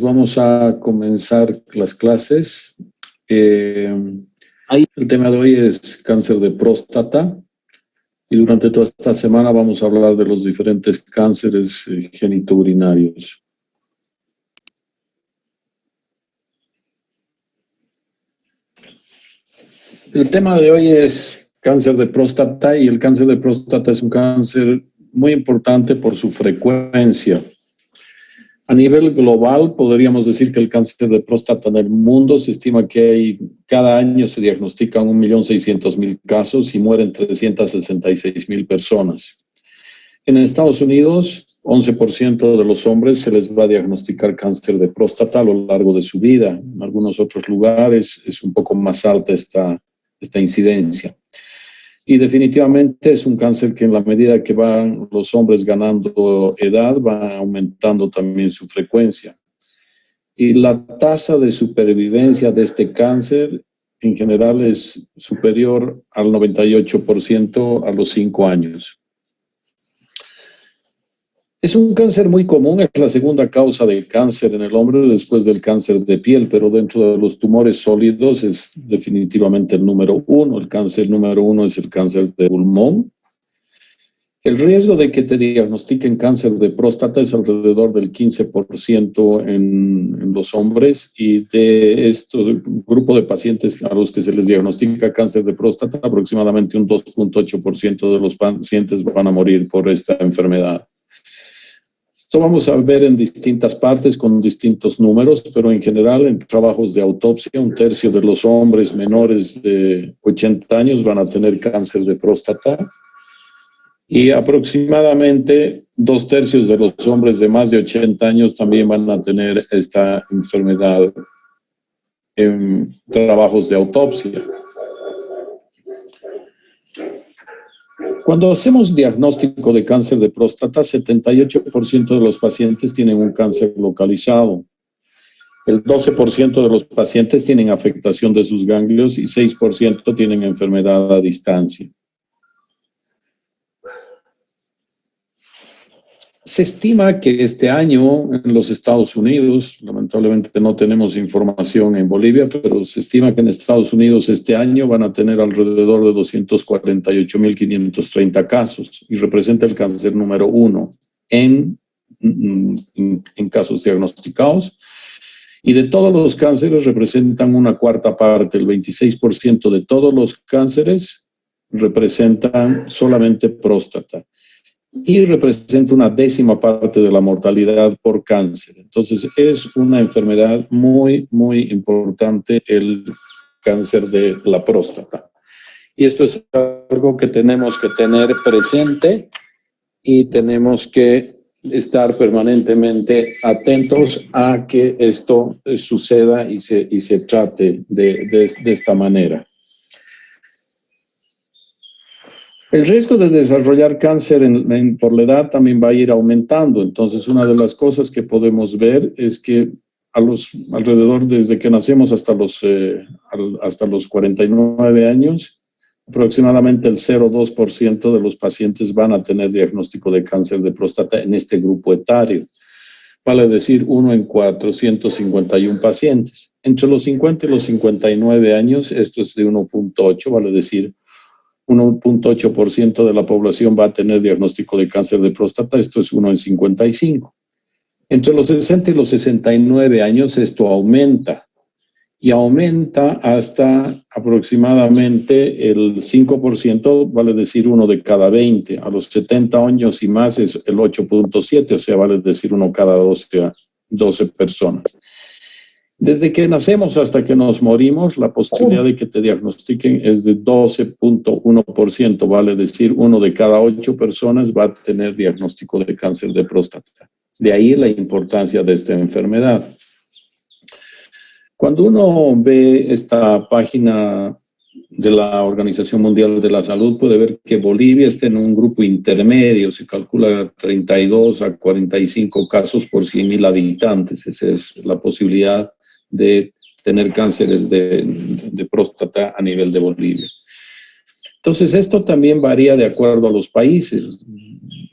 vamos a comenzar las clases. El tema de hoy es cáncer de próstata y durante toda esta semana vamos a hablar de los diferentes cánceres genitourinarios. El tema de hoy es cáncer de próstata y el cáncer de próstata es un cáncer muy importante por su frecuencia. A nivel global, podríamos decir que el cáncer de próstata en el mundo se estima que cada año se diagnostican 1.600.000 casos y mueren 366.000 personas. En Estados Unidos, 11% de los hombres se les va a diagnosticar cáncer de próstata a lo largo de su vida. En algunos otros lugares es un poco más alta esta incidencia. Y definitivamente es un cáncer que en la medida que van los hombres ganando edad, va aumentando también su frecuencia. Y la tasa de supervivencia de este cáncer en general es superior al 98% a los 5 años. Es un cáncer muy común, es la segunda causa de cáncer en el hombre después del cáncer de piel, pero dentro de los tumores sólidos es definitivamente el número uno. El cáncer número uno es el cáncer de pulmón. El riesgo de que te diagnostiquen cáncer de próstata es alrededor del 15% en los hombres, y de este grupo de pacientes a los que se les diagnostica cáncer de próstata, aproximadamente un 2.8% de los pacientes van a morir por esta enfermedad. Esto vamos a ver en distintas partes con distintos números, pero en general en trabajos de autopsia, 1/3 de los hombres menores de 80 años van a tener cáncer de próstata y aproximadamente 2/3 de los hombres de más de 80 años también van a tener esta enfermedad en trabajos de autopsia. Cuando hacemos diagnóstico de cáncer de próstata, 78% de los pacientes tienen un cáncer localizado. El 12% de los pacientes tienen afectación de sus ganglios y 6% tienen enfermedad a distancia. Se estima que este año en los Estados Unidos, lamentablemente no tenemos información en Bolivia, pero se estima que en Estados Unidos este año van a tener alrededor de 248.530 casos y representa el cáncer número uno en casos diagnosticados. Y de todos los cánceres representan una cuarta parte, el 26% de todos los cánceres representan solamente próstata. Y representa una 10ª parte de la mortalidad por cáncer. Entonces es una enfermedad muy, muy importante el cáncer de la próstata. Y esto es algo que tenemos que tener presente y tenemos que estar permanentemente atentos a que esto suceda y se trate de esta manera. El riesgo de desarrollar cáncer por la edad también va a ir aumentando. Entonces, una de las cosas que podemos ver es que alrededor desde que nacemos hasta los 49 años, aproximadamente el 0,2% de los pacientes van a tener diagnóstico de cáncer de próstata en este grupo etario. Vale decir 1 en 451 pacientes. Entre los 50 y los 59 años, esto es de 1.8, vale decir 1.8% de la población va a tener diagnóstico de cáncer de próstata, esto es 1 en 55. Entre los 60 y los 69 años esto aumenta, y aumenta hasta aproximadamente el 5%, vale decir 1 de cada 20. A los 70 años y más es el 8.7, o sea, vale decir 1 cada 12 personas. Desde que nacemos hasta que nos morimos, la posibilidad de que te diagnostiquen es de 12.1%, vale decir 1 de cada 8 personas va a tener diagnóstico de cáncer de próstata. De ahí la importancia de esta enfermedad. Cuando uno ve esta página de la Organización Mundial de la Salud, puede ver que Bolivia está en un grupo intermedio, se calcula 32 a 45 casos por 100.000 habitantes. Esa es la posibilidad de tener cánceres de próstata a nivel de Bolivia. Entonces, esto también varía de acuerdo a los países.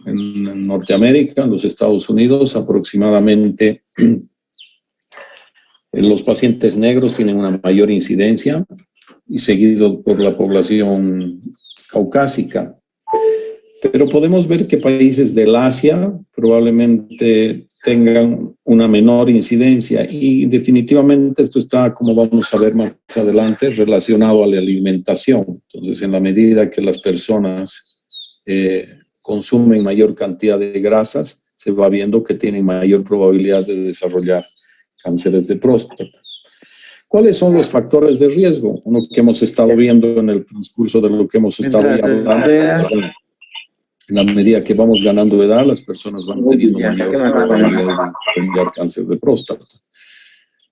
En Norteamérica, en los Estados Unidos, aproximadamente Los pacientes negros tienen una mayor incidencia y seguido por la población caucásica. Pero podemos ver que países del Asia probablemente tengan una menor incidencia y definitivamente esto está, como vamos a ver más adelante, relacionado a la alimentación. Entonces, en la medida que las personas consumen mayor cantidad de grasas, se va viendo que tienen mayor probabilidad de desarrollar cánceres de próstata. ¿Cuáles son los factores de riesgo? Uno que hemos estado viendo en el transcurso de lo que hemos estado hablando. En la medida que vamos ganando edad, las personas van teniendo mayor probabilidad de desarrollar cáncer de próstata.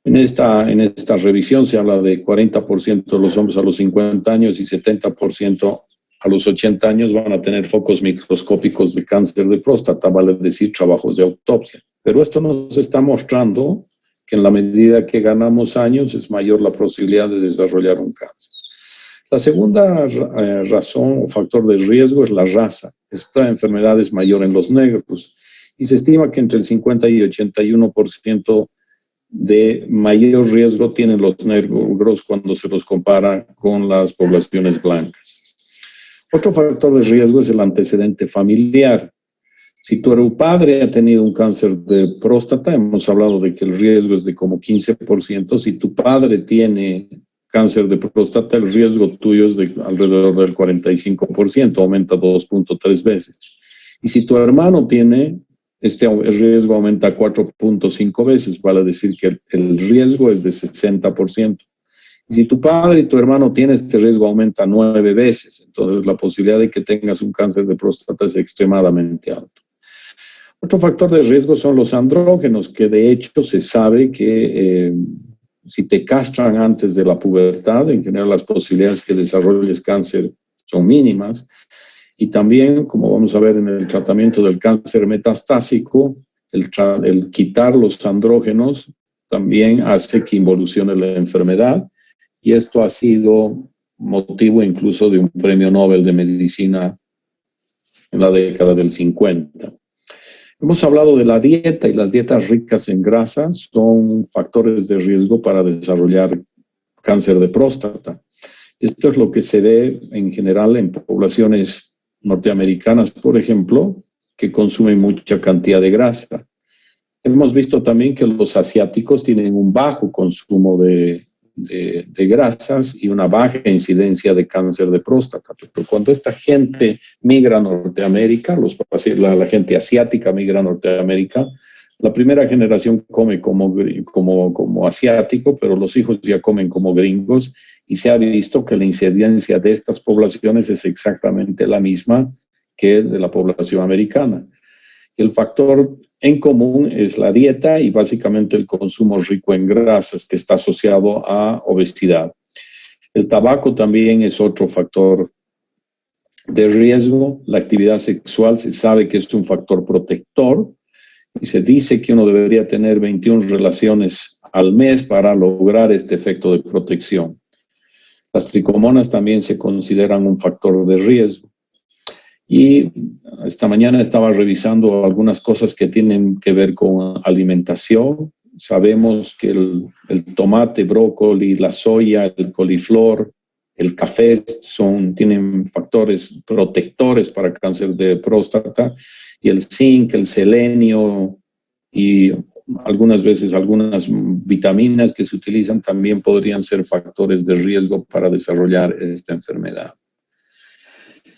En esta revisión se habla de 40% de los hombres a los 50 años y 70% a los 80 años van a tener focos microscópicos de cáncer de próstata, vale decir, trabajos de autopsia. Pero esto nos está mostrando que en la medida que ganamos años es mayor la posibilidad de desarrollar un cáncer. La segunda razón o factor de riesgo es la raza. Esta enfermedad es mayor en los negros y se estima que entre el 50 y 81% de mayor riesgo tienen los negros cuando se los compara con las poblaciones blancas. Otro factor de riesgo es el antecedente familiar. Si tu padre ha tenido un cáncer de próstata, hemos hablado de que el riesgo es de como 15%. Si tu padre tiene cáncer de próstata, el riesgo tuyo es de alrededor del 45%, aumenta 2.3 veces. Y si tu hermano tiene, el riesgo aumenta 4.5 veces, vale decir que el riesgo es de 60%. Y si tu padre y tu hermano tienen, este riesgo aumenta 9 veces. Entonces, la posibilidad de que tengas un cáncer de próstata es extremadamente alto. Otro factor de riesgo son los andrógenos, que de hecho se sabe que si te castran antes de la pubertad, en general las posibilidades que desarrolles cáncer son mínimas. Y también, como vamos a ver en el tratamiento del cáncer metastásico, el quitar los andrógenos también hace que involucione la enfermedad. Y esto ha sido motivo incluso de un premio Nobel de Medicina en la década del 50. Hemos hablado de la dieta y las dietas ricas en grasa son factores de riesgo para desarrollar cáncer de próstata. Esto es lo que se ve en general en poblaciones norteamericanas, por ejemplo, que consumen mucha cantidad de grasa. Hemos visto también que los asiáticos tienen un bajo consumo de grasas y una baja incidencia de cáncer de próstata. Pero cuando esta gente migra a Norteamérica, la gente asiática migra a Norteamérica, la primera generación come como asiático, pero los hijos ya comen como gringos y se ha visto que la incidencia de estas poblaciones es exactamente la misma que de la población americana. El factor en común es la dieta y básicamente el consumo rico en grasas que está asociado a obesidad. El tabaco también es otro factor de riesgo. La actividad sexual se sabe que es un factor protector y se dice que uno debería tener 21 relaciones al mes para lograr este efecto de protección. Las tricomonas también se consideran un factor de riesgo. Y esta mañana estaba revisando algunas cosas que tienen que ver con alimentación. Sabemos que el tomate, brócoli, la soya, el coliflor, el café tienen factores protectores para cáncer de próstata, y el zinc, el selenio y algunas veces algunas vitaminas que se utilizan también podrían ser factores de riesgo para desarrollar esta enfermedad.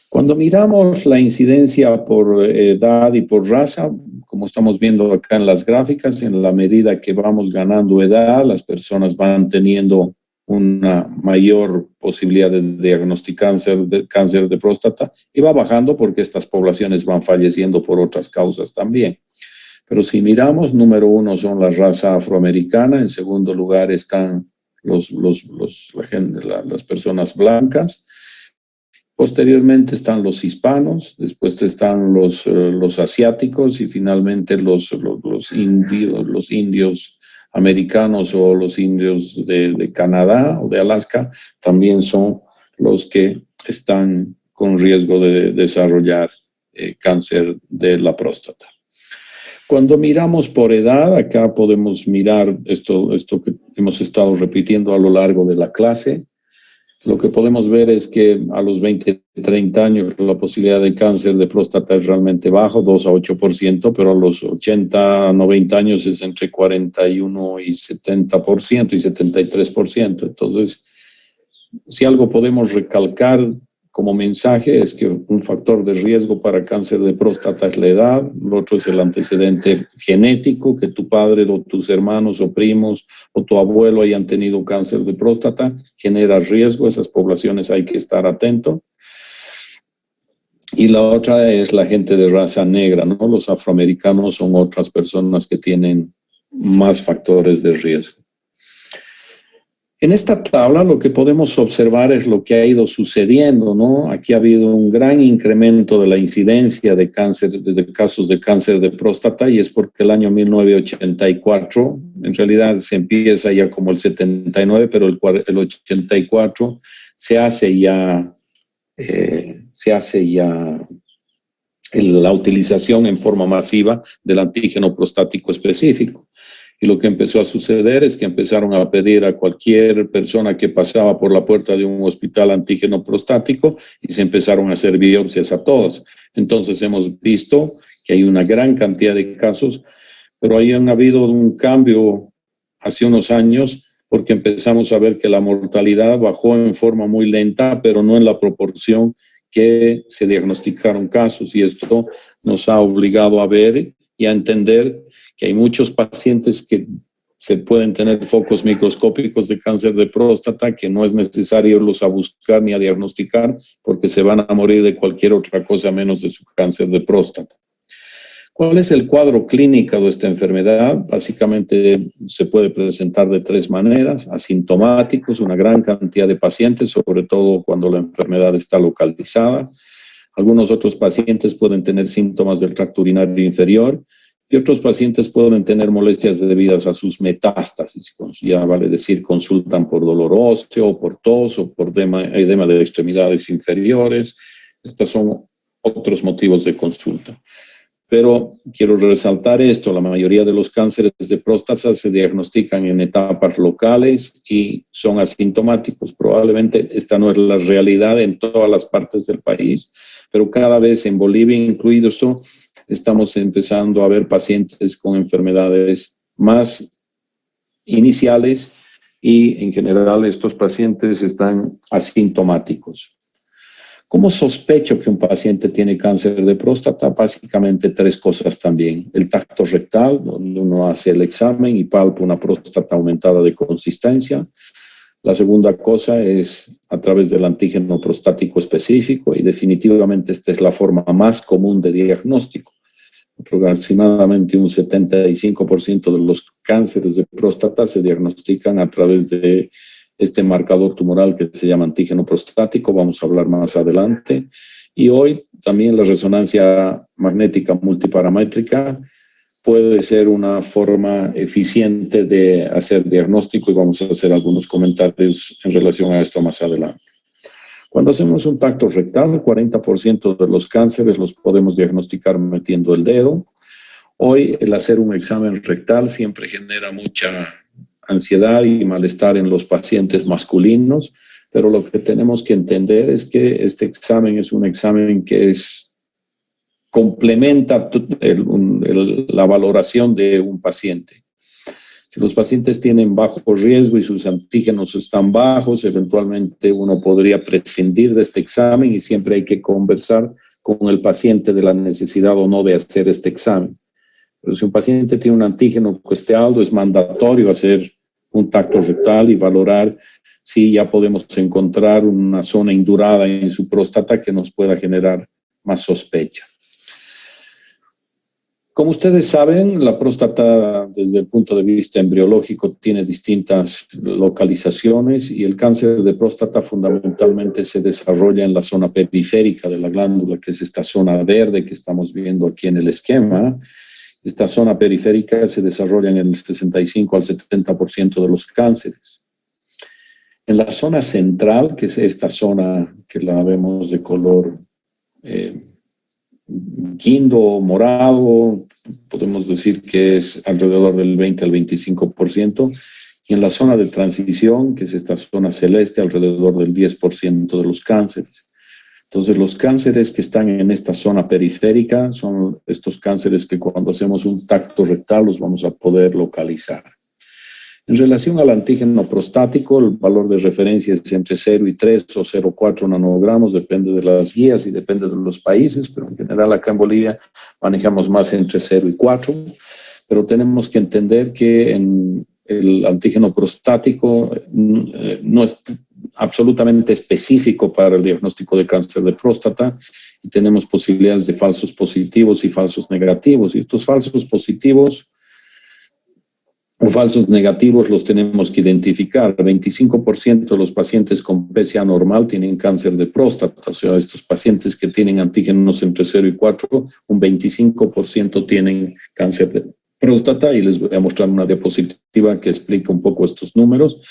Cuando miramos la incidencia por edad y por raza, como estamos viendo acá en las gráficas, en la medida que vamos ganando edad, las personas van teniendo una mayor posibilidad de diagnosticar cáncer de próstata y va bajando porque estas poblaciones van falleciendo por otras causas también. Pero si miramos, número uno son la raza afroamericana, en segundo lugar están las personas blancas. Posteriormente están los hispanos, después están los asiáticos y finalmente los indios americanos o los indios de Canadá o de Alaska también son los que están con riesgo de desarrollar cáncer de la próstata. Cuando miramos por edad, acá podemos mirar esto que hemos estado repitiendo a lo largo de la clase. Lo que podemos ver es que a los 20, 30 años la posibilidad de cáncer de próstata es realmente bajo, 2 a 8%, pero a los 80, 90 años es entre 41 y 70% y 73%. Entonces, si algo podemos recalcar como mensaje es que un factor de riesgo para cáncer de próstata es la edad, lo otro es el antecedente genético, que tu padre o tus hermanos o primos o tu abuelo hayan tenido cáncer de próstata, genera riesgo, esas poblaciones hay que estar atento. Y la otra es la gente de raza negra, ¿no? Los afroamericanos son otras personas que tienen más factores de riesgo. En esta tabla lo que podemos observar es lo que ha ido sucediendo, ¿no? Aquí ha habido un gran incremento de la incidencia de cáncer, de casos de cáncer de próstata, y es porque el año 1984, en realidad se empieza ya como el 79, pero el 84 se hace ya la utilización en forma masiva del antígeno prostático específico. Y lo que empezó a suceder es que empezaron a pedir a cualquier persona que pasaba por la puerta de un hospital antígeno prostático y se empezaron a hacer biopsias a todos. Entonces hemos visto que hay una gran cantidad de casos, pero ahí han habido un cambio hace unos años porque empezamos a ver que la mortalidad bajó en forma muy lenta, pero no en la proporción que se diagnosticaron casos, y esto nos ha obligado a ver y a entender que hay muchos pacientes que se pueden tener focos microscópicos de cáncer de próstata que no es necesario irlos a buscar ni a diagnosticar porque se van a morir de cualquier otra cosa menos de su cáncer de próstata. ¿Cuál es el cuadro clínico de esta enfermedad? Básicamente se puede presentar de tres maneras: asintomáticos, una gran cantidad de pacientes, sobre todo cuando la enfermedad está localizada. Algunos otros pacientes pueden tener síntomas del tracto urinario inferior, y otros pacientes pueden tener molestias debidas a sus metástasis. Ya vale decir, consultan por dolor óseo, por tos o por edema de extremidades inferiores. Estos son otros motivos de consulta. Pero quiero resaltar esto: la mayoría de los cánceres de próstata se diagnostican en etapas locales y son asintomáticos. Probablemente esta no es la realidad en todas las partes del país, pero cada vez en Bolivia, incluido esto, estamos empezando a ver pacientes con enfermedades más iniciales y en general estos pacientes están asintomáticos. ¿Cómo sospecho que un paciente tiene cáncer de próstata? Básicamente tres cosas también: el tacto rectal, donde uno hace el examen y palpa una próstata aumentada de consistencia. La segunda cosa es a través del antígeno prostático específico, y definitivamente esta es la forma más común de diagnóstico. Aproximadamente un 75% de los cánceres de próstata se diagnostican a través de este marcador tumoral que se llama antígeno prostático. Vamos a hablar más adelante. Y hoy también la resonancia magnética multiparamétrica puede ser una forma eficiente de hacer diagnóstico, y vamos a hacer algunos comentarios en relación a esto más adelante. Cuando hacemos un tacto rectal, 40% de los cánceres los podemos diagnosticar metiendo el dedo. Hoy el hacer un examen rectal siempre genera mucha ansiedad y malestar en los pacientes masculinos, pero lo que tenemos que entender es que este examen es un examen que complementa la valoración de un paciente. Si los pacientes tienen bajo riesgo y sus antígenos están bajos, eventualmente uno podría prescindir de este examen, y siempre hay que conversar con el paciente de la necesidad o no de hacer este examen. Pero si un paciente tiene un antígeno que esté alto, es mandatorio hacer un tacto rectal y valorar si ya podemos encontrar una zona indurada en su próstata que nos pueda generar más sospecha. Como ustedes saben, la próstata desde el punto de vista embriológico tiene distintas localizaciones, y el cáncer de próstata fundamentalmente se desarrolla en la zona periférica de la glándula, que es esta zona verde que estamos viendo aquí en el esquema. Esta zona periférica se desarrolla en el 65 al 70% de los cánceres. En la zona central, que es esta zona que la vemos de color guindo, morado, podemos decir que es alrededor del 20 al 25%, y en la zona de transición, que es esta zona celeste, alrededor del 10% de los cánceres. Entonces, los cánceres que están en esta zona periférica son estos cánceres que cuando hacemos un tacto rectal los vamos a poder localizar. En relación al antígeno prostático, el valor de referencia es entre 0 y 3 o 0,4 nanogramos, depende de las guías y depende de los países, pero en general acá en Bolivia manejamos más entre 0 y 4, pero tenemos que entender que en el antígeno prostático no es absolutamente específico para el diagnóstico de cáncer de próstata, y tenemos posibilidades de falsos positivos y falsos negativos, y estos falsos positivos o falsos negativos los tenemos que identificar. El 25% de los pacientes con PSA normal tienen cáncer de próstata, o sea, estos pacientes que tienen antígenos entre 0 y 4, un 25% tienen cáncer de próstata, y les voy a mostrar una diapositiva que explica un poco estos números.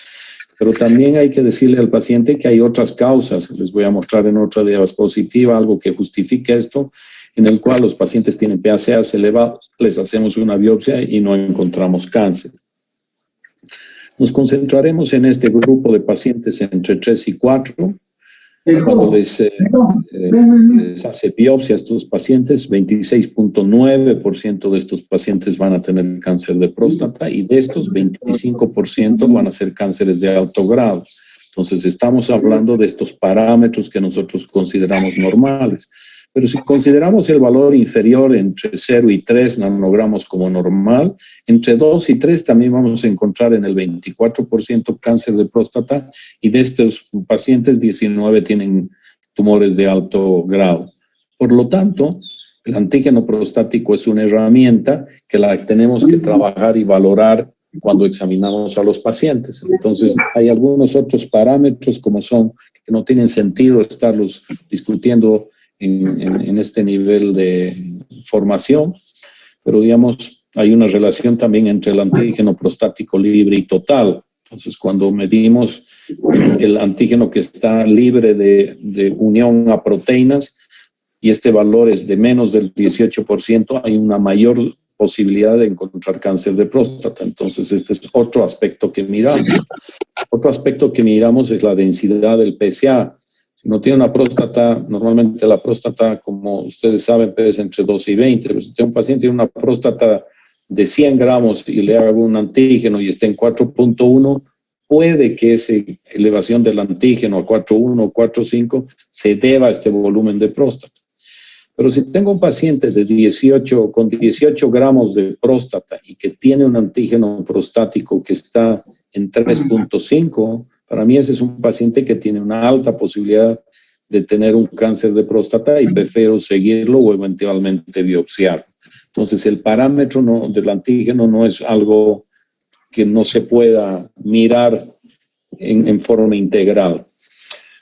Pero también hay que decirle al paciente que hay otras causas. Les voy a mostrar en otra diapositiva algo que justifica esto, en el cual los pacientes tienen PSAs elevados, les hacemos una biopsia y no encontramos cáncer. Nos concentraremos en este grupo de pacientes entre 3 y 4. Cuando les hace biopsia a estos pacientes, 26.9% de estos pacientes van a tener cáncer de próstata, y de estos 25% van a ser cánceres de alto grado. Entonces estamos hablando de estos parámetros que nosotros consideramos normales. Pero si consideramos el valor inferior entre 0 y 3 nanogramos como normal, entre 2 y 3 también vamos a encontrar en el 24% cáncer de próstata, y de estos pacientes 19 tienen tumores de alto grado. Por lo tanto, el antígeno prostático es una herramienta que la tenemos que trabajar y valorar cuando examinamos a los pacientes. Entonces, hay algunos otros parámetros como son que no tienen sentido estarlos discutiendo en este nivel de formación, pero digamos, hay una relación también entre el antígeno prostático libre y total. Entonces, cuando medimos el antígeno que está libre de unión a proteínas, y este valor es de menos del 18%, hay una mayor posibilidad de encontrar cáncer de próstata. Entonces, este es otro aspecto que miramos. Otro aspecto que miramos es la densidad del PSA. Si uno tiene una próstata, normalmente la próstata, como ustedes saben, pesa entre 12 y 20. Pero si un paciente tiene una próstata de 100 gramos y le hago un antígeno y está en 4.1, puede que esa elevación del antígeno a 4.1 o 4.5 se deba a este volumen de próstata. Pero si tengo un paciente con 18 gramos de próstata y que tiene un antígeno prostático que está en 3.5, para mí ese es un paciente que tiene una alta posibilidad de tener un cáncer de próstata, y prefiero seguirlo o eventualmente biopsiarlo. Entonces, el parámetro del antígeno no es algo que no se pueda mirar en forma integral.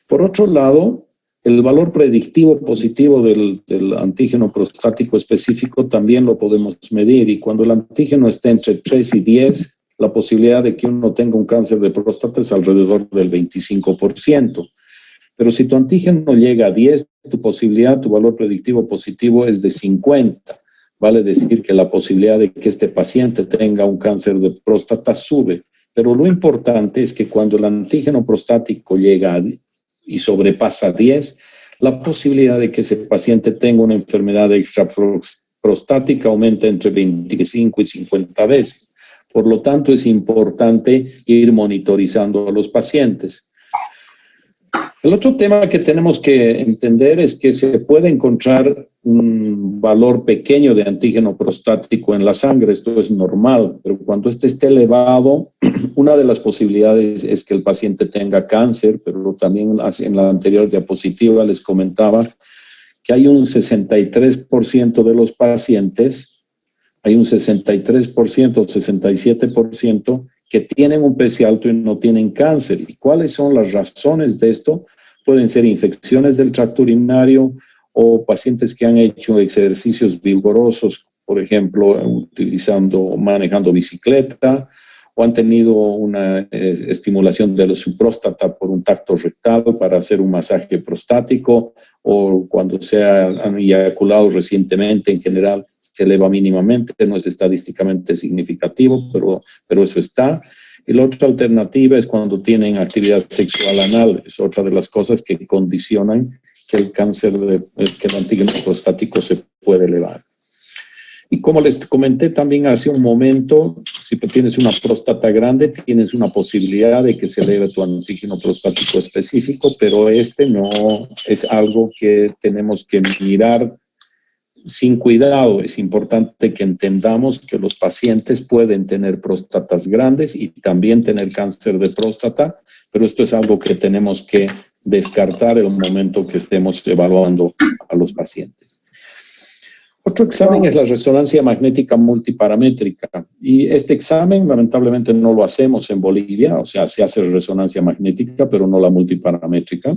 Por otro lado, el valor predictivo positivo del antígeno prostático específico también lo podemos medir, y cuando el antígeno está entre 3 y 10, la posibilidad de que uno tenga un cáncer de próstata es alrededor del 25%. Pero si tu antígeno llega a 10, tu valor predictivo positivo es de 50. Vale decir que la posibilidad de que este paciente tenga un cáncer de próstata sube. Pero lo importante es que cuando el antígeno prostático llega y sobrepasa 10, la posibilidad de que ese paciente tenga una enfermedad extraprostática aumenta entre 25 y 50 veces. Por lo tanto, es importante ir monitorizando a los pacientes. El otro tema que tenemos que entender es que se puede encontrar un valor pequeño de antígeno prostático en la sangre. Esto es normal, pero cuando este esté elevado, una de las posibilidades es que el paciente tenga cáncer, pero también en la anterior diapositiva les comentaba que hay un 63% de los pacientes, hay un 63%, 67% que tienen un PSA alto y no tienen cáncer. ¿Y cuáles son las razones de esto? Pueden ser infecciones del tracto urinario o pacientes que han hecho ejercicios vigorosos, por ejemplo, manejando bicicleta, o han tenido una estimulación de su próstata por un tacto rectal para hacer un masaje prostático, o cuando han eyaculado recientemente. En general se eleva mínimamente, no es estadísticamente significativo, pero eso está. Y la otra alternativa es cuando tienen actividad sexual anal, es otra de las cosas que condicionan que el que el antígeno prostático se puede elevar. Y como les comenté también hace un momento, si tienes una próstata grande, tienes una posibilidad de que se eleve tu antígeno prostático específico, pero este no es algo que tenemos que mirar sin cuidado. Es importante que entendamos que los pacientes pueden tener próstatas grandes y también tener cáncer de próstata, pero esto es algo que tenemos que descartar en el momento que estemos evaluando a los pacientes. Otro examen es la resonancia magnética multiparamétrica, y este examen lamentablemente no lo hacemos en Bolivia, o sea, se hace resonancia magnética, pero no la multiparamétrica.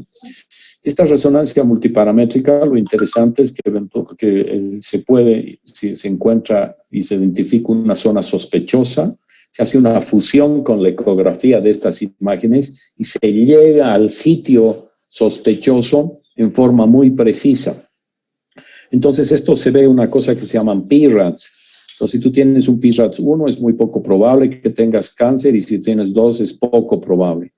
Esta resonancia multiparamétrica, lo interesante es que si se encuentra y se identifica una zona sospechosa, se hace una fusión con la ecografía de estas imágenes y se llega al sitio sospechoso en forma muy precisa. Entonces, esto se ve una cosa que se llaman PRADs. Entonces, si tú tienes un PRADS 1, es muy poco probable que tengas cáncer, y si tienes 2, es poco probable.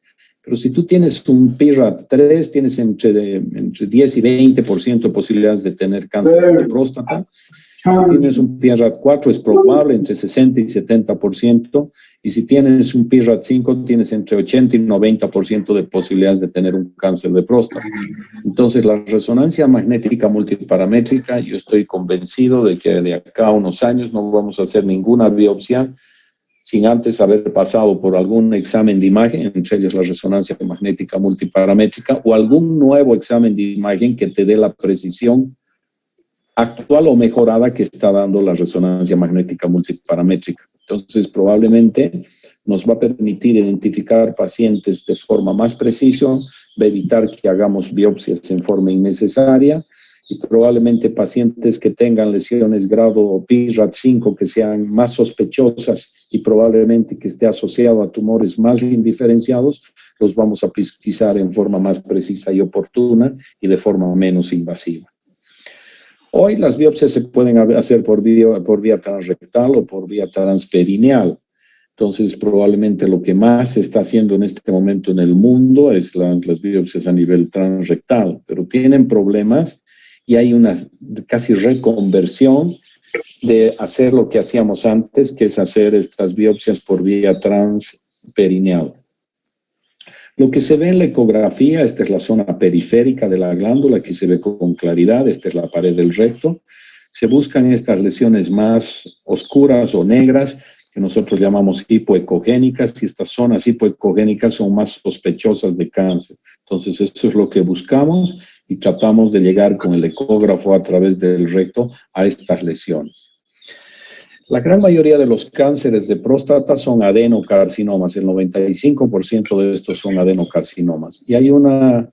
Pero si tú tienes un PRAD 3, tienes entre 10 y 20% de posibilidades de tener cáncer de próstata. Si tienes un PRAD 4, es probable entre 60 y 70%. Y si tienes un PRAD 5, tienes entre 80 y 90% de posibilidades de tener un cáncer de próstata. Entonces, la resonancia magnética multiparamétrica, yo estoy convencido de que de acá a unos años no vamos a hacer ninguna biopsia sin antes haber pasado por algún examen de imagen, entre ellos la resonancia magnética multiparamétrica, o algún nuevo examen de imagen que te dé la precisión actual o mejorada que está dando la resonancia magnética multiparamétrica. Entonces, probablemente nos va a permitir identificar pacientes de forma más precisa, va a evitar que hagamos biopsias en forma innecesaria, y probablemente pacientes que tengan lesiones grado PRAD 5 que sean más sospechosas y probablemente que esté asociado a tumores más indiferenciados, los vamos a pesquisar en forma más precisa y oportuna y de forma menos invasiva. Hoy las biopsias se pueden hacer por vía transrectal o por vía transperineal. Entonces, probablemente lo que más se está haciendo en este momento en el mundo es las biopsias a nivel transrectal, pero tienen problemas y hay una casi reconversión de hacer lo que hacíamos antes, que es hacer estas biopsias por vía transperineal. Lo que se ve en la ecografía, esta es la zona periférica de la glándula, aquí se ve con claridad, esta es la pared del recto. Se buscan estas lesiones más oscuras o negras, que nosotros llamamos hipoecogénicas, y estas zonas hipoecogénicas son más sospechosas de cáncer. Entonces, eso es lo que buscamos y tratamos de llegar con el ecógrafo a través del recto a estas lesiones. La gran mayoría de los cánceres de próstata son adenocarcinomas, el 95% de estos son adenocarcinomas. Y hay una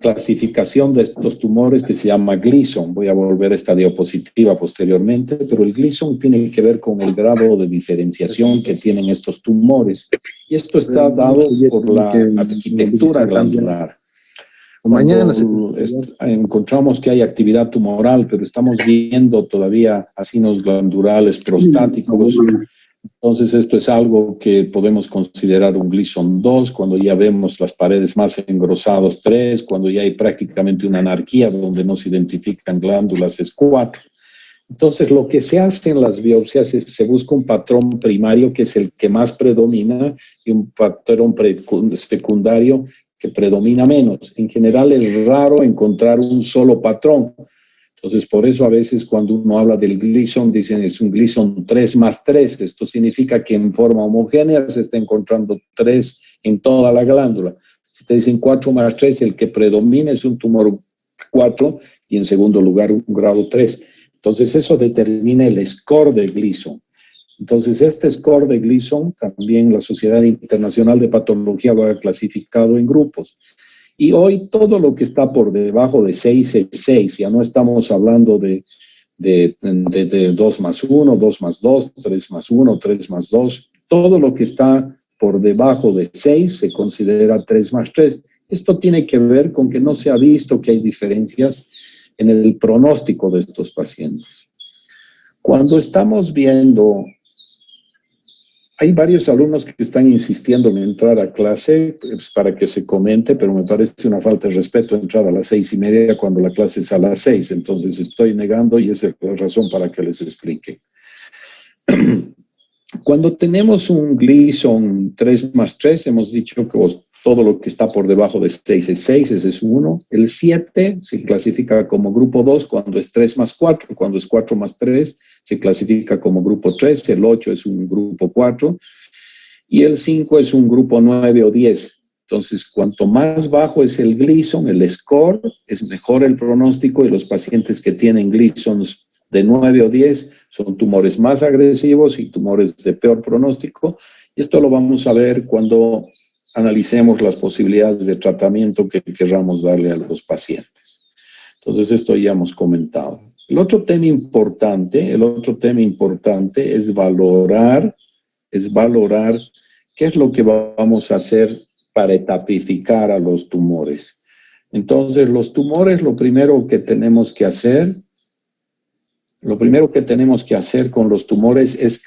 clasificación de estos tumores que se llama Gleason. Voy a volver a esta diapositiva posteriormente, pero el Gleason tiene que ver con el grado de diferenciación que tienen estos tumores. Y esto está dado por la arquitectura glandular. Mañana encontramos que hay actividad tumoral, pero estamos viendo todavía acinos glandulares prostáticos. Entonces, esto es algo que podemos considerar un Gleason 2, cuando ya vemos las paredes más engrosadas 3, cuando ya hay prácticamente una anarquía donde no se identifican glándulas es 4. Entonces, lo que se hace en las biopsias es se busca un patrón primario que es el que más predomina y un patrón secundario que predomina menos. En general es raro encontrar un solo patrón. Entonces, por eso a veces cuando uno habla del Gleason, dicen es un Gleason 3 más 3. Esto significa que en forma homogénea se está encontrando 3 en toda la glándula. Si te dicen 4 más 3, el que predomina es un tumor 4 y en segundo lugar un grado 3. Entonces, eso determina el score de Gleason. Entonces, este score de Gleason, también la Sociedad Internacional de Patología lo ha clasificado en grupos. Y hoy todo lo que está por debajo de 6 es 6. Ya no estamos hablando de 2 más 1, 2 más 2, 3 más 1, 3 más 2. Todo lo que está por debajo de 6 se considera 3 más 3. Esto tiene que ver con que no se ha visto que hay diferencias en el pronóstico de estos pacientes. Cuando estamos viendo, hay varios alumnos que están insistiendo en entrar a clase pues, para que se comente, pero me parece una falta de respeto entrar a las 6:30 cuando la clase es a las 6. Entonces estoy negando y esa es la razón para que les explique. Cuando tenemos un Gleason 3+3, hemos dicho que todo lo que está por debajo de 6 es 6, ese es 1. El 7 se clasifica como grupo 2 cuando es 3+4, cuando es 4+3 se clasifica como grupo 3, el 8 es un grupo 4 y el 5 es un grupo 9 o 10. Entonces, cuanto más bajo es el Gleason, el score, es mejor el pronóstico y los pacientes que tienen Gleasons de 9 o 10 son tumores más agresivos y tumores de peor pronóstico. Y esto lo vamos a ver cuando analicemos las posibilidades de tratamiento que queramos darle a los pacientes. Entonces, esto ya hemos comentado. El otro tema importante es valorar qué es lo que vamos a hacer para etapificar a los tumores. Entonces, los tumores, lo primero que tenemos que hacer con los tumores es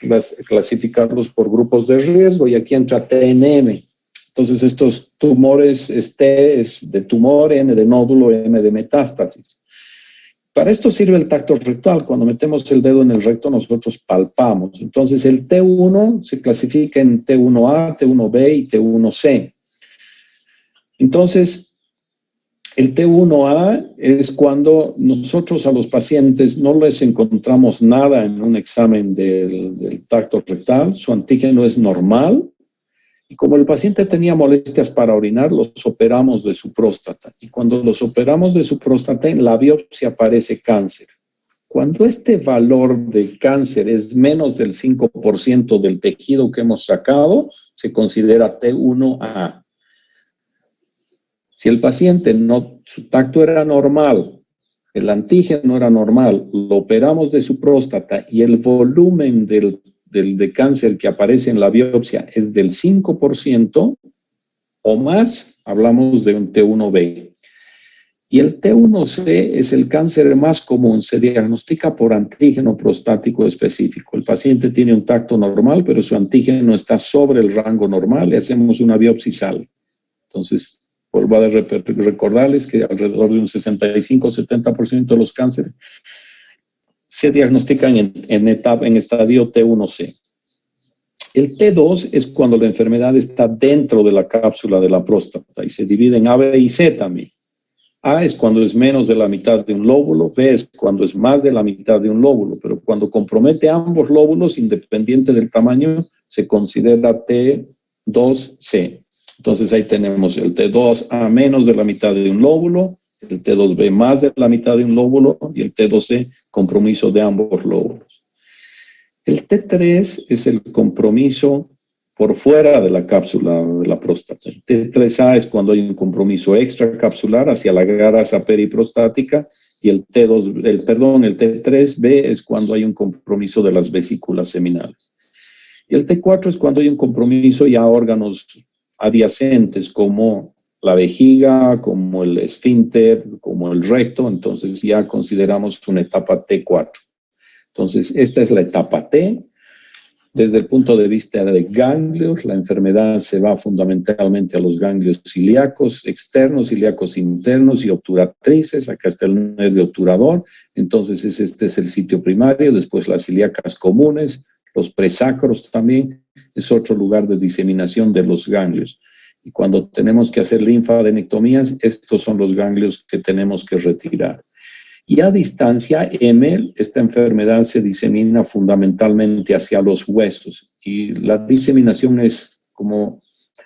clasificarlos por grupos de riesgo, y aquí entra TNM. Entonces, estos tumores, T es de tumor, N de nódulo, M de metástasis. Para esto sirve el tacto rectal. Cuando metemos el dedo en el recto, nosotros palpamos. Entonces, el T1 se clasifica en T1A, T1B y T1C. Entonces, el T1A es cuando nosotros a los pacientes no les encontramos nada en un examen del tacto rectal, su antígeno es normal, y como el paciente tenía molestias para orinar, los operamos de su próstata. Y cuando los operamos de su próstata, en la biopsia aparece cáncer. Cuando este valor de cáncer es menos del 5% del tejido que hemos sacado, se considera T1A. Si el paciente su tacto era normal, el antígeno era normal, lo operamos de su próstata y el volumen de cáncer que aparece en la biopsia es del 5% o más, hablamos de un T1B. Y el T1C es el cáncer más común, se diagnostica por antígeno prostático específico. El paciente tiene un tacto normal, pero su antígeno está sobre el rango normal, le hacemos una biopsia y sale. Entonces, vuelvo a recordarles que alrededor de un 65-70% de los cánceres se diagnostican en estadio T1C. El T2 es cuando la enfermedad está dentro de la cápsula de la próstata y se divide en A, B y C también. A es cuando es menos de la mitad de un lóbulo, B es cuando es más de la mitad de un lóbulo, pero cuando compromete ambos lóbulos, independiente del tamaño, se considera T2C. Entonces ahí tenemos el T2A menos de la mitad de un lóbulo, el T2B más de la mitad de un lóbulo y el T2C compromiso de ambos lóbulos. El T3 es el compromiso por fuera de la cápsula de la próstata. El T3A es cuando hay un compromiso extracapsular hacia la grasa periprostática y el T3B es cuando hay un compromiso de las vesículas seminales. Y el T4 es cuando hay un compromiso ya a órganos adyacentes como la vejiga, como el esfínter, como el recto, entonces ya consideramos una etapa T4. Entonces, esta es la etapa T. Desde el punto de vista de ganglios, la enfermedad se va fundamentalmente a los ganglios ilíacos externos, ilíacos internos y obturatrices. Acá está el nervio obturador. Entonces, este es el sitio primario. Después las ilíacas comunes, los presacros también. Es otro lugar de diseminación de los ganglios. Y cuando tenemos que hacer linfadenectomías, estos son los ganglios que tenemos que retirar. Y a distancia, esta enfermedad se disemina fundamentalmente hacia los huesos. Y la diseminación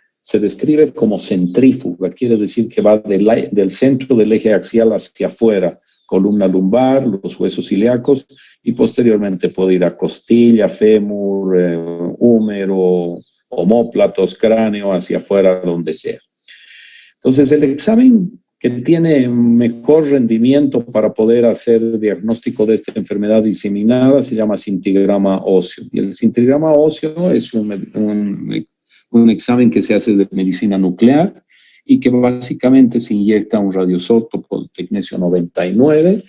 se describe como centrífuga, quiere decir que va del centro del eje axial hacia afuera, columna lumbar, los huesos ilíacos, y posteriormente puede ir a costilla, fémur, húmero, omóplatos, cráneo, hacia afuera, donde sea. Entonces, el examen que tiene mejor rendimiento para poder hacer diagnóstico de esta enfermedad diseminada se llama cintigrama óseo. Y el cintigrama óseo es un examen que se hace de medicina nuclear y que básicamente se inyecta un radioisótopo de tecnesio 99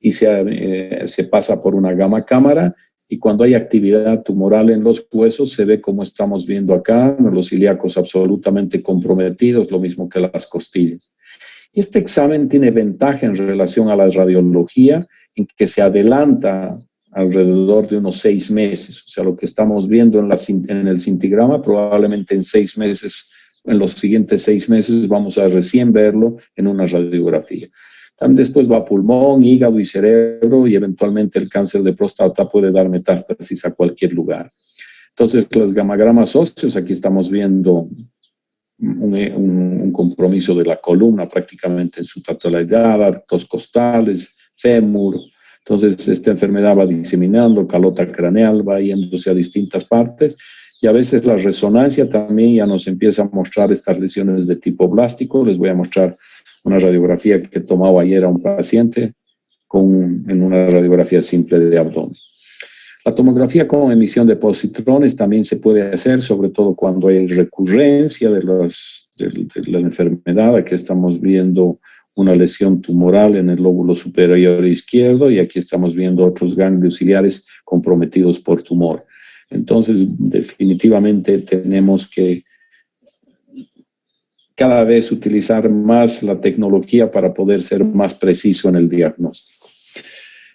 y se pasa por una gamma cámara y cuando hay actividad tumoral en los huesos se ve como estamos viendo acá, los ilíacos absolutamente comprometidos, lo mismo que las costillas. Este examen tiene ventaja en relación a la radiología en que se adelanta alrededor de unos 6 meses. O sea, lo que estamos viendo en el cintigrama, probablemente en 6 meses, en los siguientes 6 meses, vamos a recién verlo en una radiografía. También después va pulmón, hígado y cerebro, y eventualmente el cáncer de próstata puede dar metástasis a cualquier lugar. Entonces, los gamagramas óseos, aquí estamos viendo un compromiso de la columna prácticamente en su totalidad, arcos costales, fémur. Entonces, esta enfermedad va diseminando, calota craneal, va yéndose a distintas partes, y a veces la resonancia también ya nos empieza a mostrar estas lesiones de tipo blástico. Les voy a mostrar una radiografía que he tomado ayer a un paciente en una radiografía simple de abdomen. La tomografía con emisión de positrones también se puede hacer, sobre todo cuando hay recurrencia de la enfermedad. Aquí estamos viendo una lesión tumoral en el lóbulo superior izquierdo y aquí estamos viendo otros ganglios ciliares comprometidos por tumor. Entonces, definitivamente tenemos que cada vez utilizar más la tecnología para poder ser más preciso en el diagnóstico.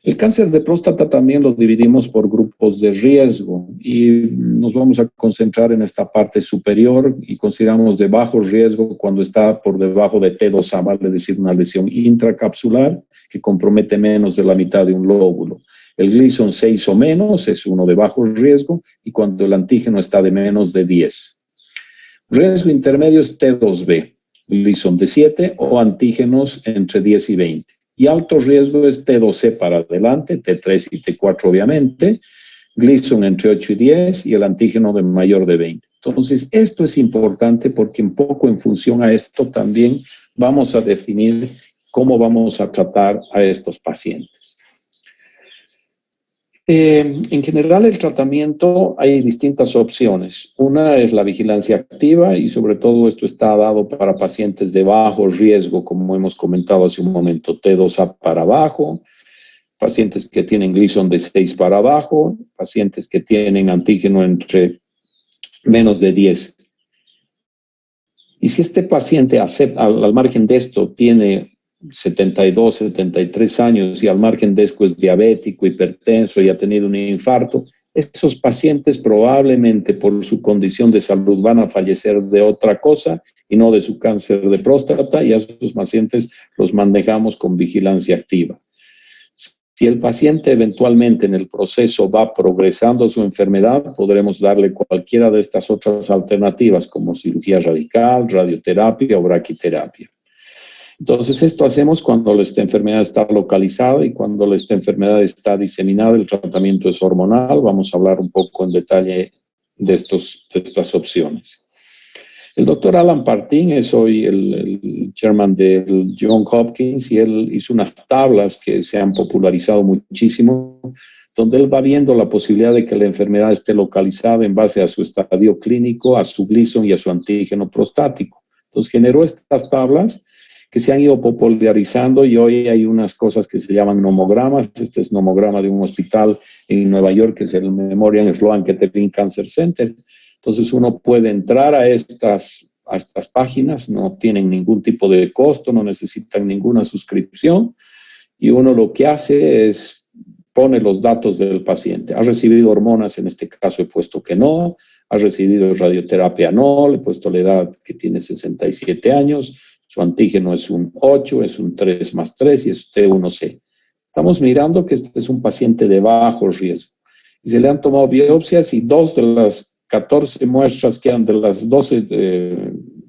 El cáncer de próstata también lo dividimos por grupos de riesgo y nos vamos a concentrar en esta parte superior y consideramos de bajo riesgo cuando está por debajo de T2A, vale decir una lesión intracapsular que compromete menos de la mitad de un lóbulo. El Gleason 6 o menos es uno de bajo riesgo y cuando el antígeno está de menos de 10. Riesgo intermedio es T2B, Gleason de 7 o antígenos entre 10 y 20. Y alto riesgo es T2C para adelante, T3 y T4 obviamente, Gleason entre 8 y 10 y el antígeno de mayor de 20. Entonces, esto es importante porque un poco en función a esto también vamos a definir cómo vamos a tratar a estos pacientes. En general, el tratamiento hay distintas opciones. Una es la vigilancia activa y sobre todo esto está dado para pacientes de bajo riesgo, como hemos comentado hace un momento, T2A para abajo, pacientes que tienen Gleason de 6 para abajo, pacientes que tienen antígeno entre menos de 10. Y si este paciente al margen de esto tiene 72, 73 años y al margen de esto es diabético, hipertenso y ha tenido un infarto, esos pacientes probablemente por su condición de salud van a fallecer de otra cosa y no de su cáncer de próstata, y a esos pacientes los manejamos con vigilancia activa. Si el paciente eventualmente en el proceso va progresando su enfermedad, podremos darle cualquiera de estas otras alternativas como cirugía radical, radioterapia o braquiterapia. Entonces, esto hacemos cuando esta enfermedad está localizada y cuando esta enfermedad está diseminada, el tratamiento es hormonal. Vamos a hablar un poco en detalle de estas opciones. El doctor Alan Partin es hoy el chairman del Johns Hopkins y él hizo unas tablas que se han popularizado muchísimo, donde él va viendo la posibilidad de que la enfermedad esté localizada en base a su estadio clínico, a su Gleason y a su antígeno prostático. Entonces, generó estas tablas que se han ido popularizando y hoy hay unas cosas que se llaman nomogramas. Este es nomograma de un hospital en Nueva York, que es el Memorial Sloan Kettering Cancer Center. Entonces uno puede entrar a estas páginas, no tienen ningún tipo de costo, no necesitan ninguna suscripción y uno lo que hace es pone los datos del paciente. ¿Ha recibido hormonas? En este caso he puesto que no. ¿Ha recibido radioterapia? No. Le he puesto la edad que tiene 67 años. Su antígeno es un 8, es un 3 más 3 y es T1C. Estamos mirando que este es un paciente de bajo riesgo. Y se le han tomado biopsias y 2 de las 14 muestras que han, de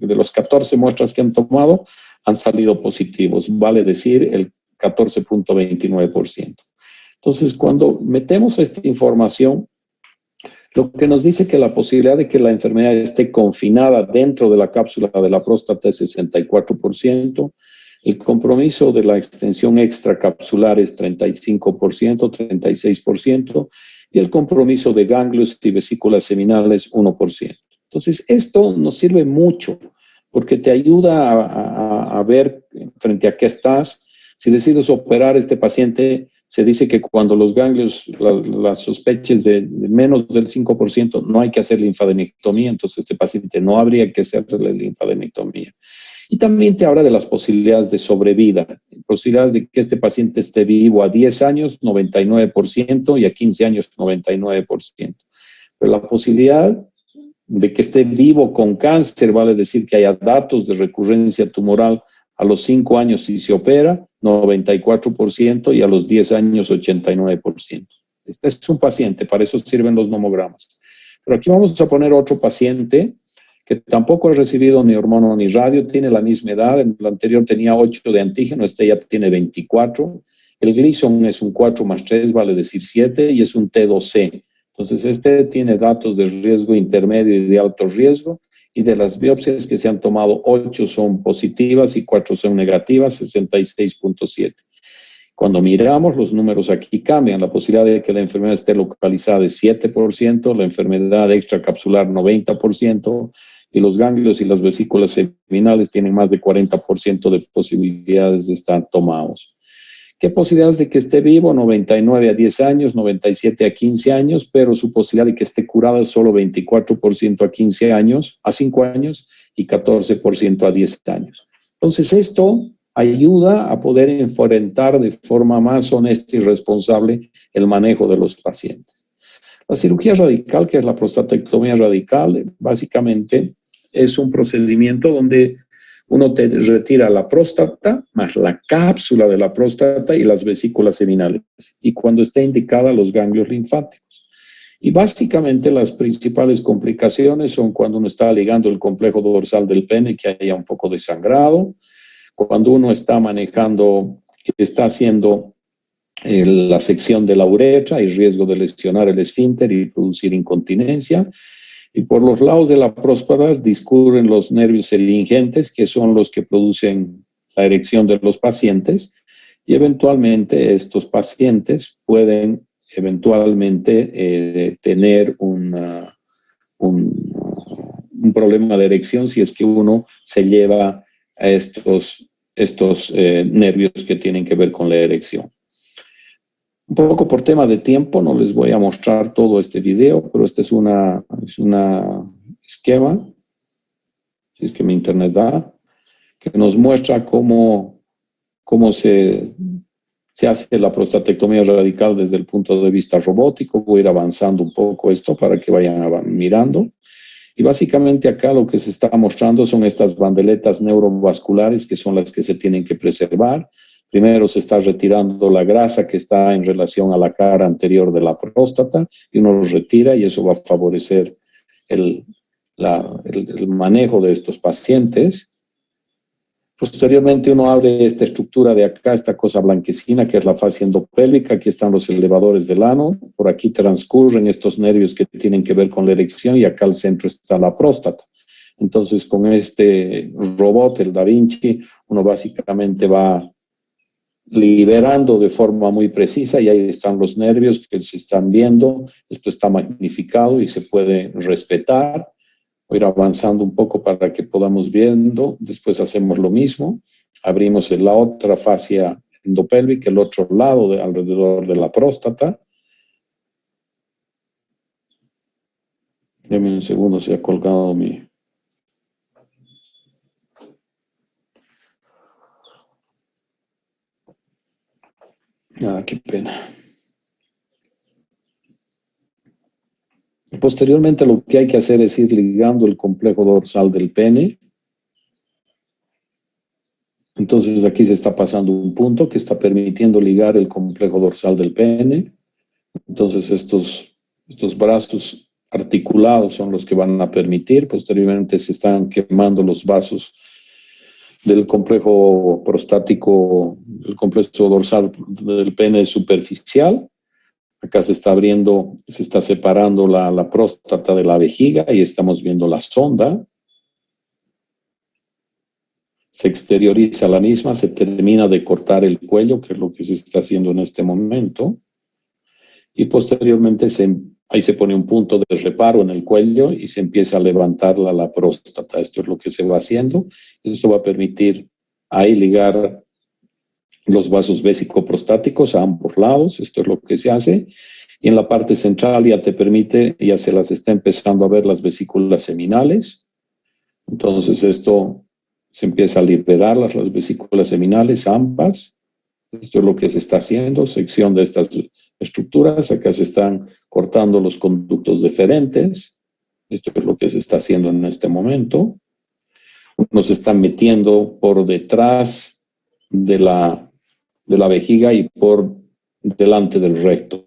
los 14 muestras que han tomado, han salido positivos. Vale decir, el 14.29%. Entonces, cuando metemos esta información, lo que nos dice que la posibilidad de que la enfermedad esté confinada dentro de la cápsula de la próstata es 64%, el compromiso de la extensión extracapsular es 35%, 36%, y el compromiso de ganglios y vesículas seminales 1%. Entonces, esto nos sirve mucho porque te ayuda a ver frente a qué estás. Si decides operar a este paciente, se dice que cuando los ganglios, las sospechas de menos del 5%, no hay que hacer linfadenectomía, entonces este paciente no habría que hacerle linfadenectomía. Y también te habla de las posibilidades de sobrevida, posibilidades de que este paciente esté vivo a 10 años, 99%, y a 15 años, 99%. Pero la posibilidad de que esté vivo con cáncer, vale decir que haya datos de recurrencia tumoral a los 5 años si se opera, 94%, y a los 10 años, 89%. Este es un paciente, para eso sirven los nomogramas. Pero aquí vamos a poner otro paciente que tampoco ha recibido ni hormona ni radio, tiene la misma edad, en el anterior tenía 8 de antígeno, este ya tiene 24. El Gleason es un 4 más 3, vale decir 7, y es un T2C. Entonces, este tiene datos de riesgo intermedio y de alto riesgo, y de las biopsias que se han tomado, 8 son positivas y 4 son negativas, 66.7. Cuando miramos, los números aquí cambian. La posibilidad de que la enfermedad esté localizada es 7%, la enfermedad extracapsular 90%, y los ganglios y las vesículas seminales tienen más de 40% de posibilidades de estar tomados. ¿Qué posibilidades de que esté vivo? 99 a 10 años, 97 a 15 años, pero su posibilidad de que esté curado es solo 24% a 15 años, a 5 años, y 14% a 10 años. Entonces, esto ayuda a poder enfrentar de forma más honesta y responsable el manejo de los pacientes. La cirugía radical, que es la prostatectomía radical, básicamente es un procedimiento donde uno te retira la próstata, más la cápsula de la próstata y las vesículas seminales, y cuando esté indicada, los ganglios linfáticos. Y básicamente las principales complicaciones son cuando uno está ligando el complejo dorsal del pene, que haya un poco de sangrado, cuando uno está manejando, está haciendo la sección de la uretra, hay riesgo de lesionar el esfínter y producir incontinencia. Y por los lados de la próstata discurren los nervios selingentes, que son los que producen la erección de los pacientes, y eventualmente estos pacientes pueden tener un problema de erección si es que uno se lleva a estos nervios que tienen que ver con la erección. Un poco por tema de tiempo, no les voy a mostrar todo este video, pero este es una esquema, si es que mi internet da, que nos muestra cómo se hace la prostatectomía radical desde el punto de vista robótico. Voy a ir avanzando un poco esto para que vayan mirando. Y básicamente acá lo que se está mostrando son estas bandeletas neurovasculares, que son las que se tienen que preservar. Primero se está retirando la grasa que está en relación a la cara anterior de la próstata, y uno lo retira, y eso va a favorecer el manejo de estos pacientes. Posteriormente uno abre esta estructura de acá, esta cosa blanquecina, que es la fascia endopélvica. Aquí están los elevadores del ano, por aquí transcurren estos nervios que tienen que ver con la erección, y acá al centro está la próstata. Entonces, con este robot, el Da Vinci, uno básicamente va liberando de forma muy precisa, y ahí están los nervios que se están viendo. Esto está magnificado y se puede respetar. Voy a ir avanzando un poco para que podamos viendo. Después hacemos lo mismo. Abrimos la otra fascia endopélvica, el otro lado alrededor de la próstata. Deme un segundo, se ha colgado mi... qué pena. Posteriormente lo que hay que hacer es ir ligando el complejo dorsal del pene. Entonces aquí se está pasando un punto que está permitiendo ligar el complejo dorsal del pene. Entonces estos brazos articulados son los que van a permitir. Posteriormente se están quemando los vasos del complejo prostático, el complejo dorsal del pene superficial. Acá se está abriendo, se está separando la próstata de la vejiga, y estamos viendo la sonda. Se exterioriza la misma, se termina de cortar el cuello, que es lo que se está haciendo en este momento. Y posteriormente ahí se pone un punto de reparo en el cuello y se empieza a levantar la próstata. Esto es lo que se va haciendo. Esto va a permitir ahí ligar los vasos vésico-prostáticos a ambos lados. Esto es lo que se hace. Y en la parte central ya te permite, ya se las está empezando a ver las vesículas seminales. Entonces esto se empieza a liberar las vesículas seminales, ambas. Esto es lo que se está haciendo, sección de estas estructuras. Acá se están cortando los conductos deferentes. Esto es lo que se está haciendo en este momento. Uno se está metiendo por detrás de la vejiga y por delante del recto.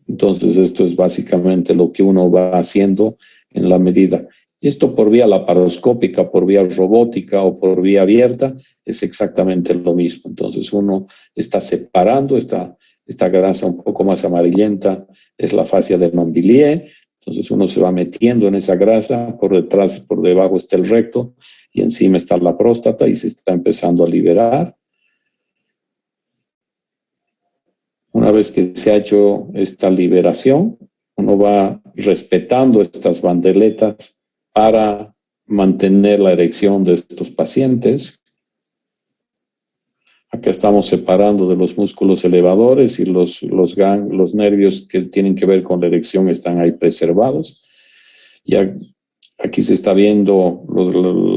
Entonces esto es básicamente lo que uno va haciendo en la medida. Esto por vía laparoscópica, por vía robótica o por vía abierta es exactamente lo mismo. Entonces uno está separando esta grasa un poco más amarillenta, es la fascia del nombilier. Entonces uno se va metiendo en esa grasa, por detrás, por debajo está el recto y encima está la próstata y se está empezando a liberar. Una vez que se ha hecho esta liberación, uno va respetando estas bandeletas para mantener la erección de estos pacientes. Acá estamos separando de los músculos elevadores y los nervios que tienen que ver con la erección están ahí preservados. Y aquí se está viendo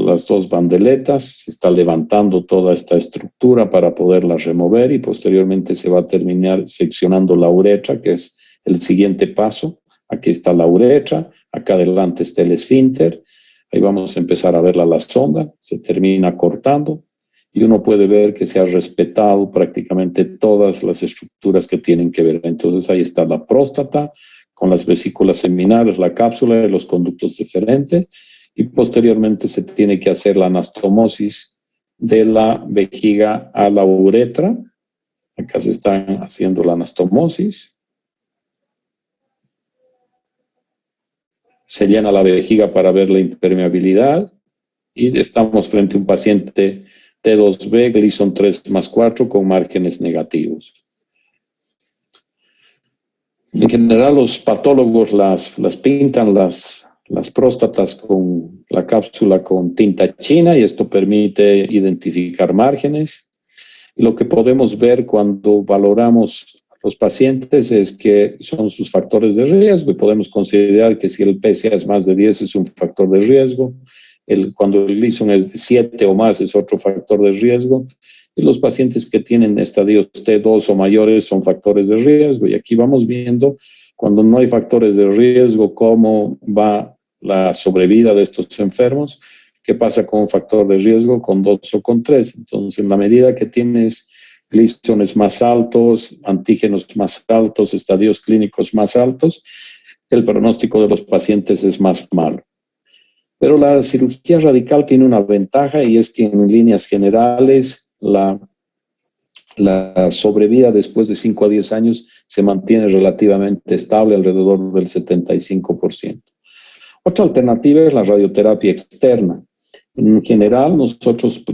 las dos bandeletas, se está levantando toda esta estructura para poderla remover y posteriormente se va a terminar seccionando la uretra, que es el siguiente paso. Aquí está la uretra, acá adelante está el esfínter, ahí vamos a empezar a verla la sonda, se termina cortando y uno puede ver que se ha respetado prácticamente todas las estructuras que tienen que ver. Entonces ahí está la próstata, con las vesículas seminales, la cápsula y los conductos deferentes, y posteriormente se tiene que hacer la anastomosis de la vejiga a la uretra. Acá se está haciendo la anastomosis. Se llena la vejiga para ver la impermeabilidad y estamos frente a un paciente T2B, Gleason 3+4 con márgenes negativos. En general, los patólogos las pintan las próstatas con la cápsula con tinta china y esto permite identificar márgenes. Y lo que podemos ver cuando valoramos a los pacientes es que son sus factores de riesgo y podemos considerar que si el PSA es más de 10 es un factor de riesgo, cuando el Gleason es de 7 o más es otro factor de riesgo. Y los pacientes que tienen estadios T2 o mayores son factores de riesgo. Y aquí vamos viendo, cuando no hay factores de riesgo, cómo va la sobrevida de estos enfermos, qué pasa con un factor de riesgo, con 2 o con 3. Entonces, en la medida que tienes Gleasones más altos, antígenos más altos, estadios clínicos más altos, el pronóstico de los pacientes es más malo. Pero la cirugía radical tiene una ventaja y es que en líneas generales la sobrevida después de 5 a 10 años se mantiene relativamente estable, alrededor del 75%. Otra alternativa es la radioterapia externa. En general, nosotros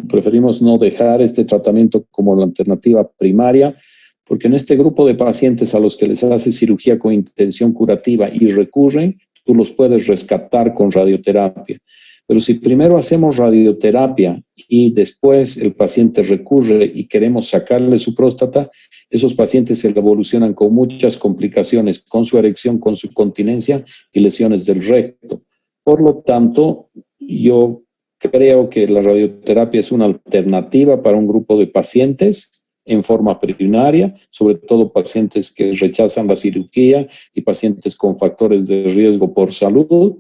preferimos no dejar este tratamiento como la alternativa primaria, porque en este grupo de pacientes a los que les hace cirugía con intención curativa y recurren, tú los puedes rescatar con radioterapia. Pero si primero hacemos radioterapia y después el paciente recurre y queremos sacarle su próstata, esos pacientes se evolucionan con muchas complicaciones, con su erección, con su continencia y lesiones del recto. Por lo tanto, yo creo que la radioterapia es una alternativa para un grupo de pacientes en forma primaria, sobre todo pacientes que rechazan la cirugía y pacientes con factores de riesgo por salud,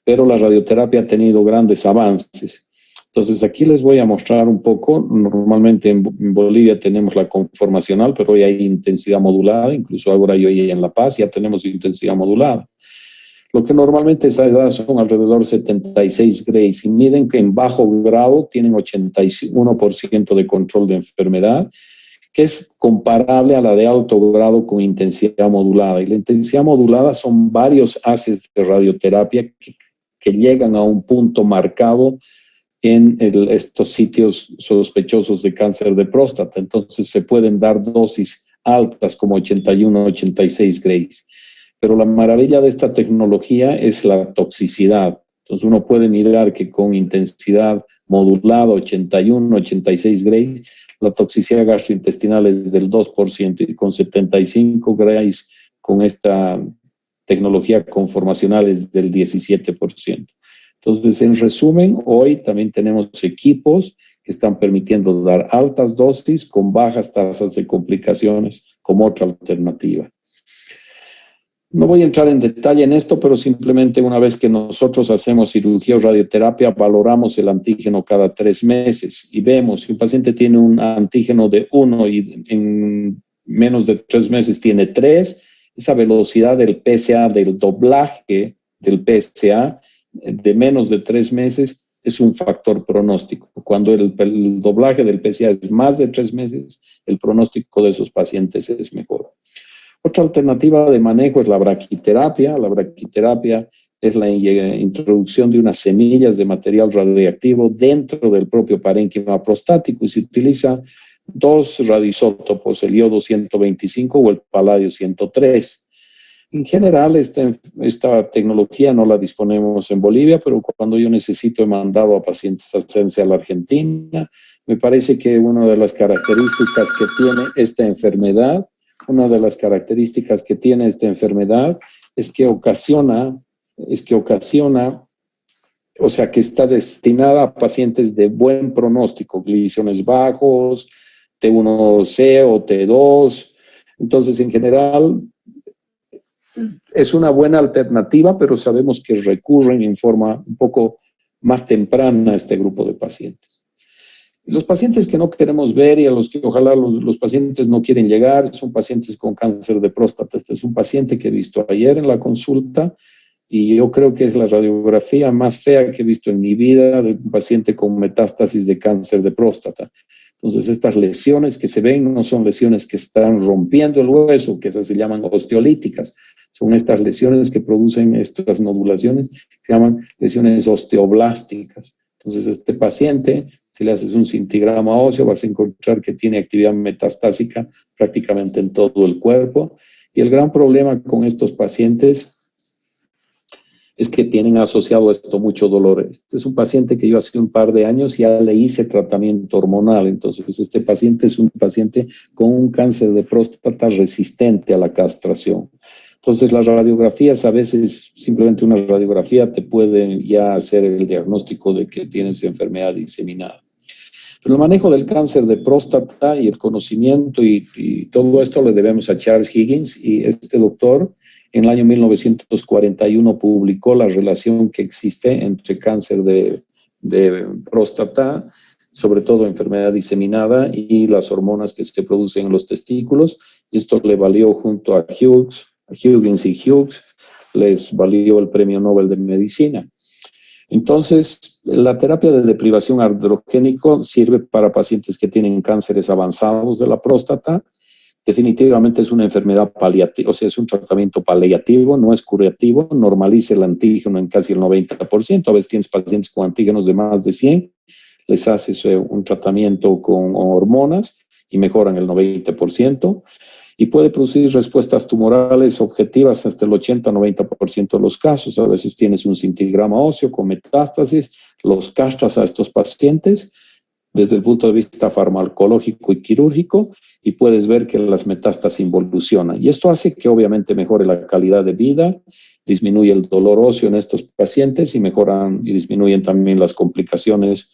pero la radioterapia ha tenido grandes avances. Entonces, aquí les voy a mostrar un poco. Normalmente en Bolivia tenemos la conformacional, pero hoy hay intensidad modulada. Incluso ahora y hoy en La Paz ya tenemos intensidad modulada. Lo que normalmente esa edad son alrededor de 76 grays y miden que en bajo grado tienen 81% de control de enfermedad, que es comparable a la de alto grado con intensidad modulada. Y la intensidad modulada son varios haces de radioterapia que llegan a un punto marcado en estos sitios sospechosos de cáncer de próstata. Entonces se pueden dar dosis altas como 81, 86 grays. Pero la maravilla de esta tecnología es la toxicidad. Entonces uno puede mirar que con intensidad modulada 81, 86 grays, la toxicidad gastrointestinal es del 2% y con 75 grays con esta tecnología conformacional es del 17%. Entonces, en resumen, hoy también tenemos equipos que están permitiendo dar altas dosis con bajas tasas de complicaciones como otra alternativa. No voy a entrar en detalle en esto, pero simplemente una vez que nosotros hacemos cirugía o radioterapia, valoramos el antígeno cada 3 meses y vemos si un paciente tiene un antígeno de 1 y en menos de 3 meses tiene 3, esa velocidad del PSA, del doblaje del PSA de menos de 3 meses es un factor pronóstico. Cuando el doblaje del PSA es más de 3 meses, el pronóstico de esos pacientes es mejor. Otra alternativa de manejo es la braquiterapia. La braquiterapia es la introducción de unas semillas de material radiactivo dentro del propio parénquima prostático y se utiliza 2 radioisótopos, el iodo 125 o el paladio 103. En general, esta tecnología no la disponemos en Bolivia, pero cuando yo necesito he mandado a pacientes a hacerse a la Argentina. Me parece que una de las características que tiene esta enfermedad es que ocasiona, o sea, que está destinada a pacientes de buen pronóstico, glicosiones bajos, T1C o T2. Entonces, en general, es una buena alternativa, pero sabemos que recurren en forma un poco más temprana a este grupo de pacientes. Los pacientes que no queremos ver y a los que ojalá los pacientes no quieren llegar son pacientes con cáncer de próstata. Este es un paciente que he visto ayer en la consulta y yo creo que es la radiografía más fea que he visto en mi vida de un paciente con metástasis de cáncer de próstata. Entonces, estas lesiones que se ven no son lesiones que están rompiendo el hueso, que esas se llaman osteolíticas. Son estas lesiones que producen estas nodulaciones, que se llaman lesiones osteoblásticas. Entonces, este paciente, si le haces un cintigrama óseo, vas a encontrar que tiene actividad metastásica prácticamente en todo el cuerpo. Y el gran problema con estos pacientes es que tienen asociado a esto mucho dolor. Este es un paciente que yo hace un par de años ya le hice tratamiento hormonal. Entonces, este paciente es un paciente con un cáncer de próstata resistente a la castración. Entonces, las radiografías, a veces simplemente una radiografía te puede ya hacer el diagnóstico de que tienes enfermedad diseminada. Pero el manejo del cáncer de próstata y el conocimiento y todo esto le debemos a Charles Higgins, y este doctor en el año 1941 publicó la relación que existe entre cáncer de próstata, sobre todo enfermedad diseminada, y las hormonas que se producen en los testículos. Y esto le valió junto a Higgins y Hughes, les valió el Premio Nobel de Medicina. Entonces, la terapia de deprivación androgénico sirve para pacientes que tienen cánceres avanzados de la próstata. Definitivamente es una enfermedad paliativa, o sea, es un tratamiento paliativo, no es curativo, normaliza el antígeno en casi el 90%. A veces tienes pacientes con antígenos de más de 100, les haces un tratamiento con hormonas y mejoran el 90%. Y puede producir respuestas tumorales objetivas hasta el 80-90% de los casos. A veces tienes un cintigrama óseo con metástasis, los castras a estos pacientes desde el punto de vista farmacológico y quirúrgico y puedes ver que las metástasis involucionan. Y esto hace que obviamente mejore la calidad de vida, disminuye el dolor óseo en estos pacientes y mejoran y disminuyen también las complicaciones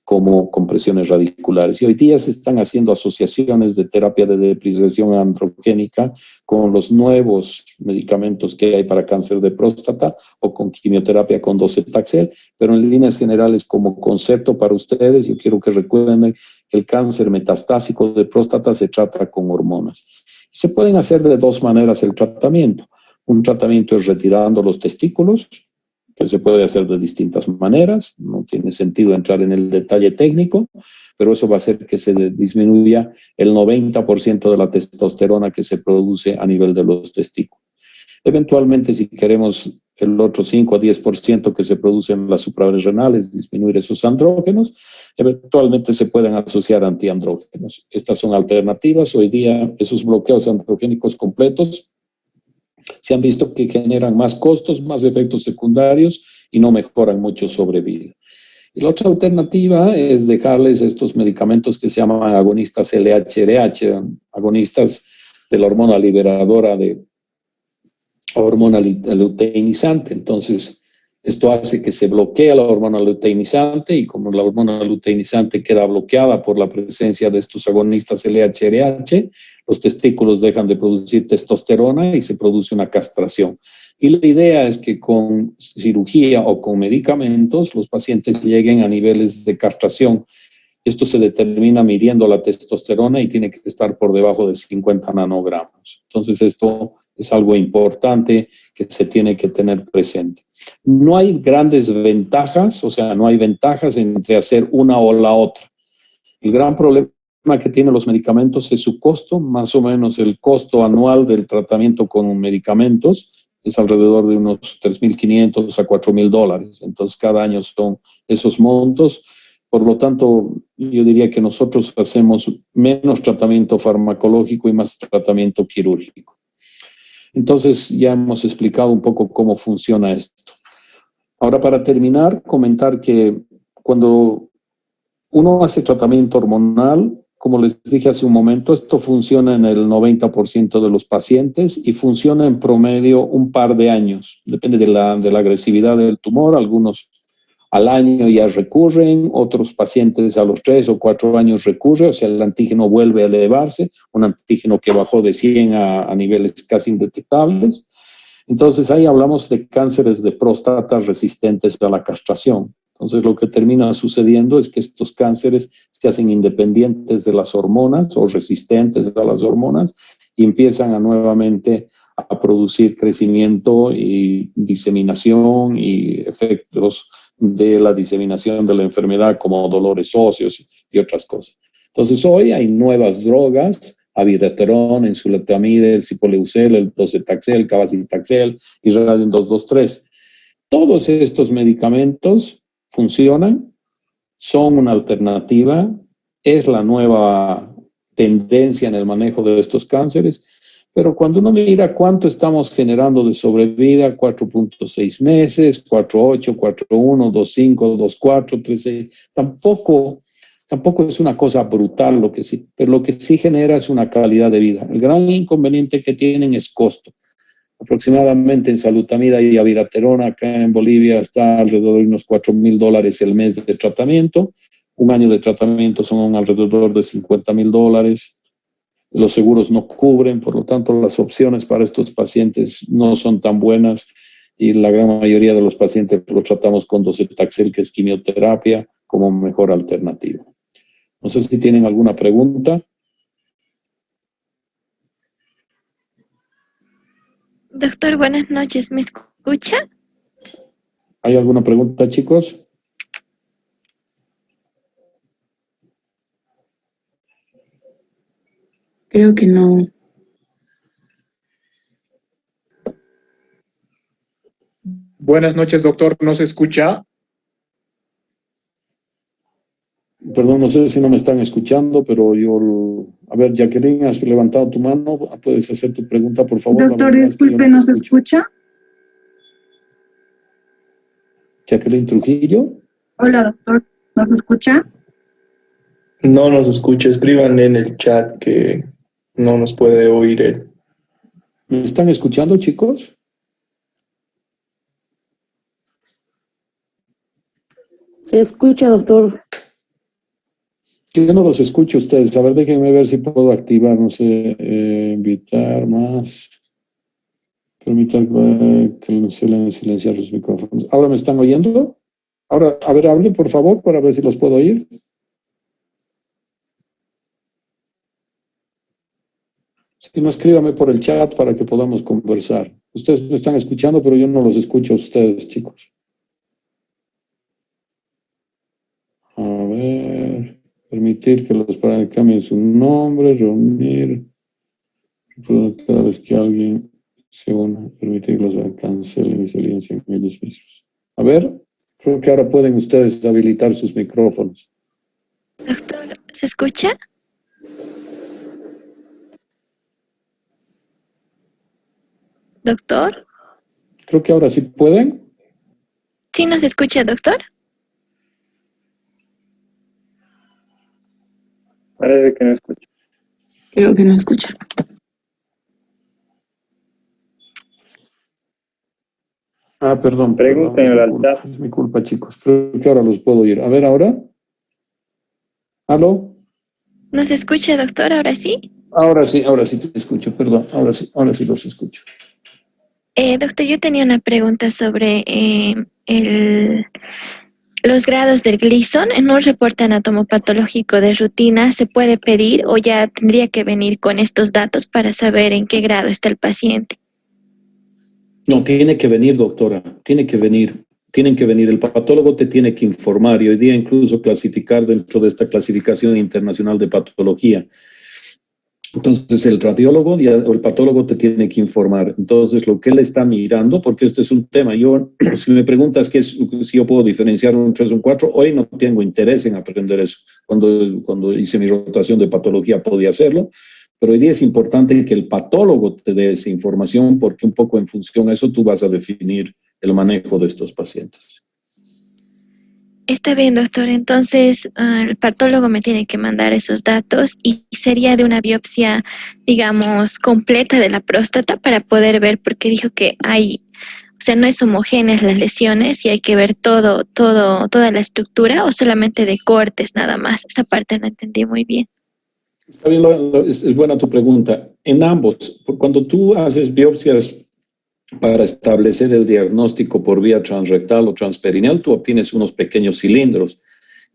como compresiones radiculares. Y hoy día se están haciendo asociaciones de terapia de deprivación androgénica con los nuevos medicamentos que hay para cáncer de próstata o con quimioterapia con docetaxel, pero en líneas generales como concepto para ustedes, yo quiero que recuerden que el cáncer metastásico de próstata se trata con hormonas. Se pueden hacer de 2 maneras el tratamiento. Un tratamiento es retirando los testículos, que se puede hacer de distintas maneras, no tiene sentido entrar en el detalle técnico, pero eso va a hacer que se disminuya el 90% de la testosterona que se produce a nivel de los testículos. Eventualmente, si queremos el otro 5 a 10% que se produce en las suprarrenales, disminuir esos andrógenos, eventualmente se pueden asociar antiandrógenos. Estas son alternativas. Hoy día, esos bloqueos androgénicos completos se han visto que generan más costos, más efectos secundarios y no mejoran mucho sobre vida. Y la otra alternativa es dejarles estos medicamentos que se llaman agonistas LH-RH, agonistas de la hormona liberadora de hormona luteinizante. Entonces, esto hace que se bloquee la hormona luteinizante y como la hormona luteinizante queda bloqueada por la presencia de estos agonistas LH-RH, los testículos dejan de producir testosterona y se produce una castración. Y la idea es que con cirugía o con medicamentos los pacientes lleguen a niveles de castración. Esto se determina midiendo la testosterona y tiene que estar por debajo de 50 nanogramos. Entonces, esto es algo importante que se tiene que tener presente. No hay grandes ventajas, o sea, no hay ventajas entre hacer una o la otra. El gran problema que tienen los medicamentos es su costo, más o menos el costo anual del tratamiento con medicamentos es alrededor de unos $3,500 a $4,000. Entonces, cada año son esos montos. Por lo tanto, yo diría que nosotros hacemos menos tratamiento farmacológico y más tratamiento quirúrgico. Entonces, ya hemos explicado un poco cómo funciona esto. Ahora, para terminar, comentar que cuando uno hace tratamiento hormonal, como les dije hace un momento, esto funciona en el 90% de los pacientes y funciona en promedio un par de años. Depende de la agresividad del tumor. Algunos al año ya recurren, otros pacientes a los 3 o 4 años recurren, o sea, el antígeno vuelve a elevarse, un antígeno que bajó de 100 a niveles casi indetectables. Entonces, ahí hablamos de cánceres de próstata resistentes a la castración. Entonces, lo que termina sucediendo es que estos cánceres se hacen independientes de las hormonas o resistentes a las hormonas y empiezan a nuevamente a producir crecimiento y diseminación y efectos de la diseminación de la enfermedad como dolores óseos y otras cosas. Entonces, hoy hay nuevas drogas, abiraterón, ensuletamida, el cipoleucel, el docetaxel, el cabazitaxel y radium 223. Todos estos medicamentos funcionan, son una alternativa, es la nueva tendencia en el manejo de estos cánceres, pero cuando uno mira cuánto estamos generando de sobrevida, 4.6 meses, 4.8, 4.1, 2.5, 2.4, 3.6, tampoco es una cosa brutal lo que sí, pero lo que sí genera es una calidad de vida. El gran inconveniente que tienen es costo. Aproximadamente en salutamida y abiraterona acá en Bolivia está alrededor de unos $4,000 el mes de tratamiento. Un año de tratamiento son alrededor de $50,000. Los seguros no cubren, por lo tanto las opciones para estos pacientes no son tan buenas y la gran mayoría de los pacientes lo tratamos con docetaxel, que es quimioterapia, como mejor alternativa. No sé si tienen alguna pregunta. Doctor, buenas noches. ¿Me escucha? ¿Hay alguna pregunta, chicos? Creo que no. Buenas noches, doctor. ¿No se escucha? Perdón, no sé si no me están escuchando, pero yo... A ver, Jacqueline, has levantado tu mano. ¿Puedes hacer tu pregunta, por favor? Doctor, disculpe, ¿no se escucha? Jacqueline Trujillo. Hola, doctor, ¿nos escucha? No nos escucha, escriban en el chat que no nos puede oír él. ¿Me están escuchando, chicos? Se escucha, doctor. Yo no los escucho ustedes. A ver, déjenme ver si puedo activar, no sé, invitar más. Permitan que silenciar los micrófonos. ¿Ahora me están oyendo? Ahora, a ver, hablen, por favor, para ver si los puedo oír. Si no, escríbame por el chat para que podamos conversar. Ustedes me están escuchando, pero yo no los escucho a ustedes, chicos. A ver, permitir que los padres cambien su nombre, reunir, cada vez que alguien se una, permitir que los cancelen y se licencien ellos mismos. A ver, creo que ahora pueden ustedes habilitar sus micrófonos. Doctor, ¿se escucha? Doctor. Creo que ahora sí pueden. ¿Sí nos escucha, doctor? Parece que no escucha. Creo que no escucha. Perdón. Pregúntenle al chat. Es mi culpa, chicos. Creo que ahora los puedo oír. A ver, ¿ahora? ¿Aló? ¿Nos escucha, doctor? ¿Ahora sí? Ahora sí te escucho, perdón. Ahora sí los escucho. Doctor, yo tenía una pregunta sobre los grados del Gleason. En un reporte anatomopatológico de rutina, ¿se puede pedir o ya tendría que venir con estos datos para saber en qué grado está el paciente? No, tiene que venir, doctora. Tienen que venir. El patólogo te tiene que informar y hoy día incluso clasificar dentro de esta clasificación internacional de patología. Entonces el radiólogo o el patólogo te tiene que informar. Entonces lo que él está mirando, porque este es un tema, si me preguntas si yo puedo diferenciar un 3 o un 4, hoy no tengo interés en aprender eso. Cuando hice mi rotación de patología podía hacerlo, pero hoy día es importante que el patólogo te dé esa información porque un poco en función a eso tú vas a definir el manejo de estos pacientes. Está bien, doctor. Entonces, el patólogo me tiene que mandar esos datos y sería de una biopsia, digamos, completa de la próstata para poder ver, porque dijo que no es homogéneas las lesiones y hay que ver toda la estructura o solamente de cortes nada más. Esa parte no entendí muy bien. Está bien, es buena tu pregunta. En ambos, cuando tú haces biopsias para establecer el diagnóstico por vía transrectal o transperineal, tú obtienes unos pequeños cilindros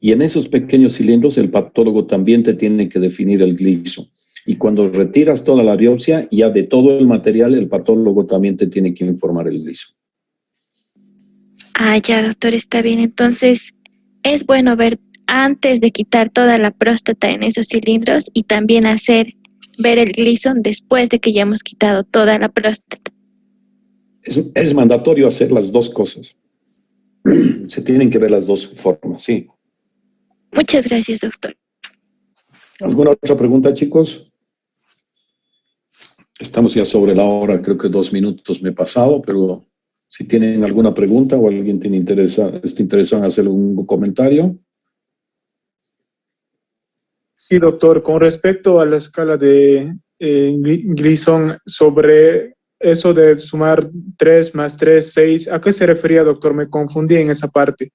y en esos pequeños cilindros el patólogo también te tiene que definir el Gleason. Y cuando retiras toda la biopsia, ya de todo el material, el patólogo también te tiene que informar el Gleason. Ya, doctor, está bien. Entonces, es bueno ver antes de quitar toda la próstata en esos cilindros y también ver el Gleason después de que ya hemos quitado toda la próstata. Es mandatorio hacer las dos cosas. Se tienen que ver las dos formas, sí. Muchas gracias, doctor. ¿Alguna otra pregunta, chicos? Estamos ya sobre la hora, creo que 2 minutos me he pasado, pero si tienen alguna pregunta o alguien está interesado en hacer algún comentario. Sí, doctor, con respecto a la escala de Gleason, sobre eso de sumar 3 más 3, 6, ¿a qué se refería, doctor? Me confundí en esa parte.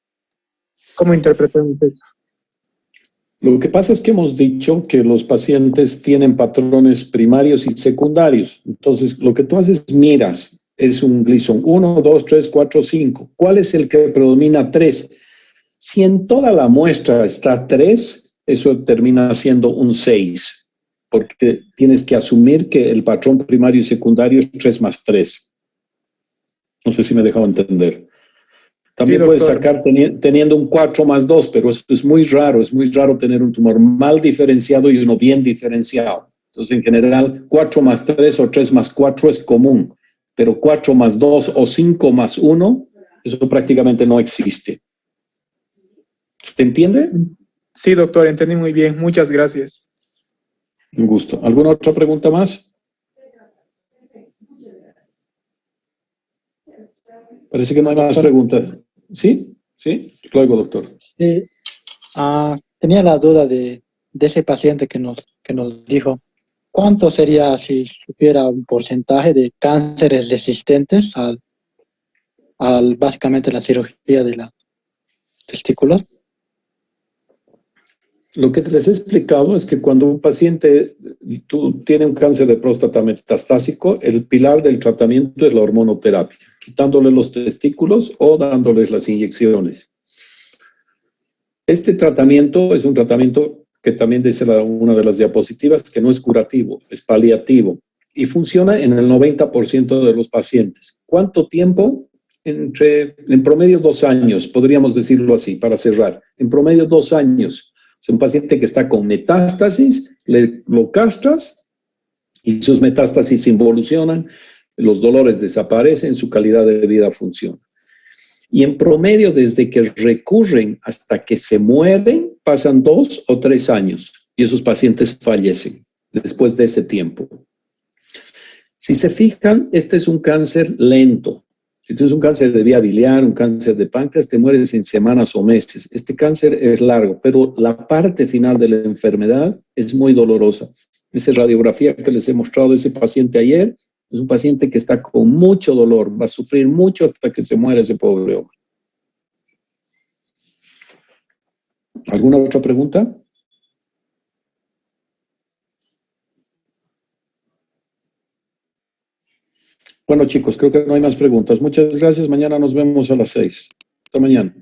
¿Cómo interpretamos eso? Lo que pasa es que hemos dicho que los pacientes tienen patrones primarios y secundarios. Entonces, lo que tú haces, miras, es un Gleason 1, 2, 3, 4, 5. ¿Cuál es el que predomina? 3. Si en toda la muestra está 3, eso termina siendo un 6. Porque tienes que asumir que el patrón primario y secundario es 3 más 3. No sé si me he dejado entender. También sí, puedes sacar teniendo un 4 más 2, pero esto es muy raro tener un tumor mal diferenciado y uno bien diferenciado. Entonces, en general, 4 más 3 o 3 más 4 es común, pero 4 más 2 o 5 más 1, eso prácticamente no existe. ¿Se entiende? Sí, doctor, entendí muy bien. Muchas gracias. Un gusto. ¿Alguna otra pregunta más? Parece que no hay más preguntas. ¿Sí? ¿Sí? Luego, doctor. Sí. Tenía la duda de ese paciente que nos dijo, ¿cuánto sería si supiera un porcentaje de cánceres resistentes al básicamente la cirugía de la testículos? Lo que les he explicado es que cuando un paciente tiene un cáncer de próstata metastásico, el pilar del tratamiento es la hormonoterapia, quitándole los testículos o dándoles las inyecciones. Este tratamiento es un tratamiento que también dice una de las diapositivas, que no es curativo, es paliativo y funciona en el 90% de los pacientes. ¿Cuánto tiempo? En promedio 2 años, podríamos decirlo así, para cerrar. En promedio 2 años. Es un paciente que está con metástasis, lo castras y sus metástasis involucionan, los dolores desaparecen, su calidad de vida funciona. Y en promedio, desde que recurren hasta que se mueren, pasan 2 o 3 años y esos pacientes fallecen después de ese tiempo. Si se fijan, este es un cáncer lento. Si tienes un cáncer de vía biliar, un cáncer de páncreas, te mueres en semanas o meses. Este cáncer es largo, pero la parte final de la enfermedad es muy dolorosa. Esa radiografía que les he mostrado de ese paciente ayer, es un paciente que está con mucho dolor, va a sufrir mucho hasta que se muera ese pobre hombre. ¿Alguna otra pregunta? Bueno, chicos, creo que no hay más preguntas. Muchas gracias. Mañana nos vemos a las 6. Hasta mañana.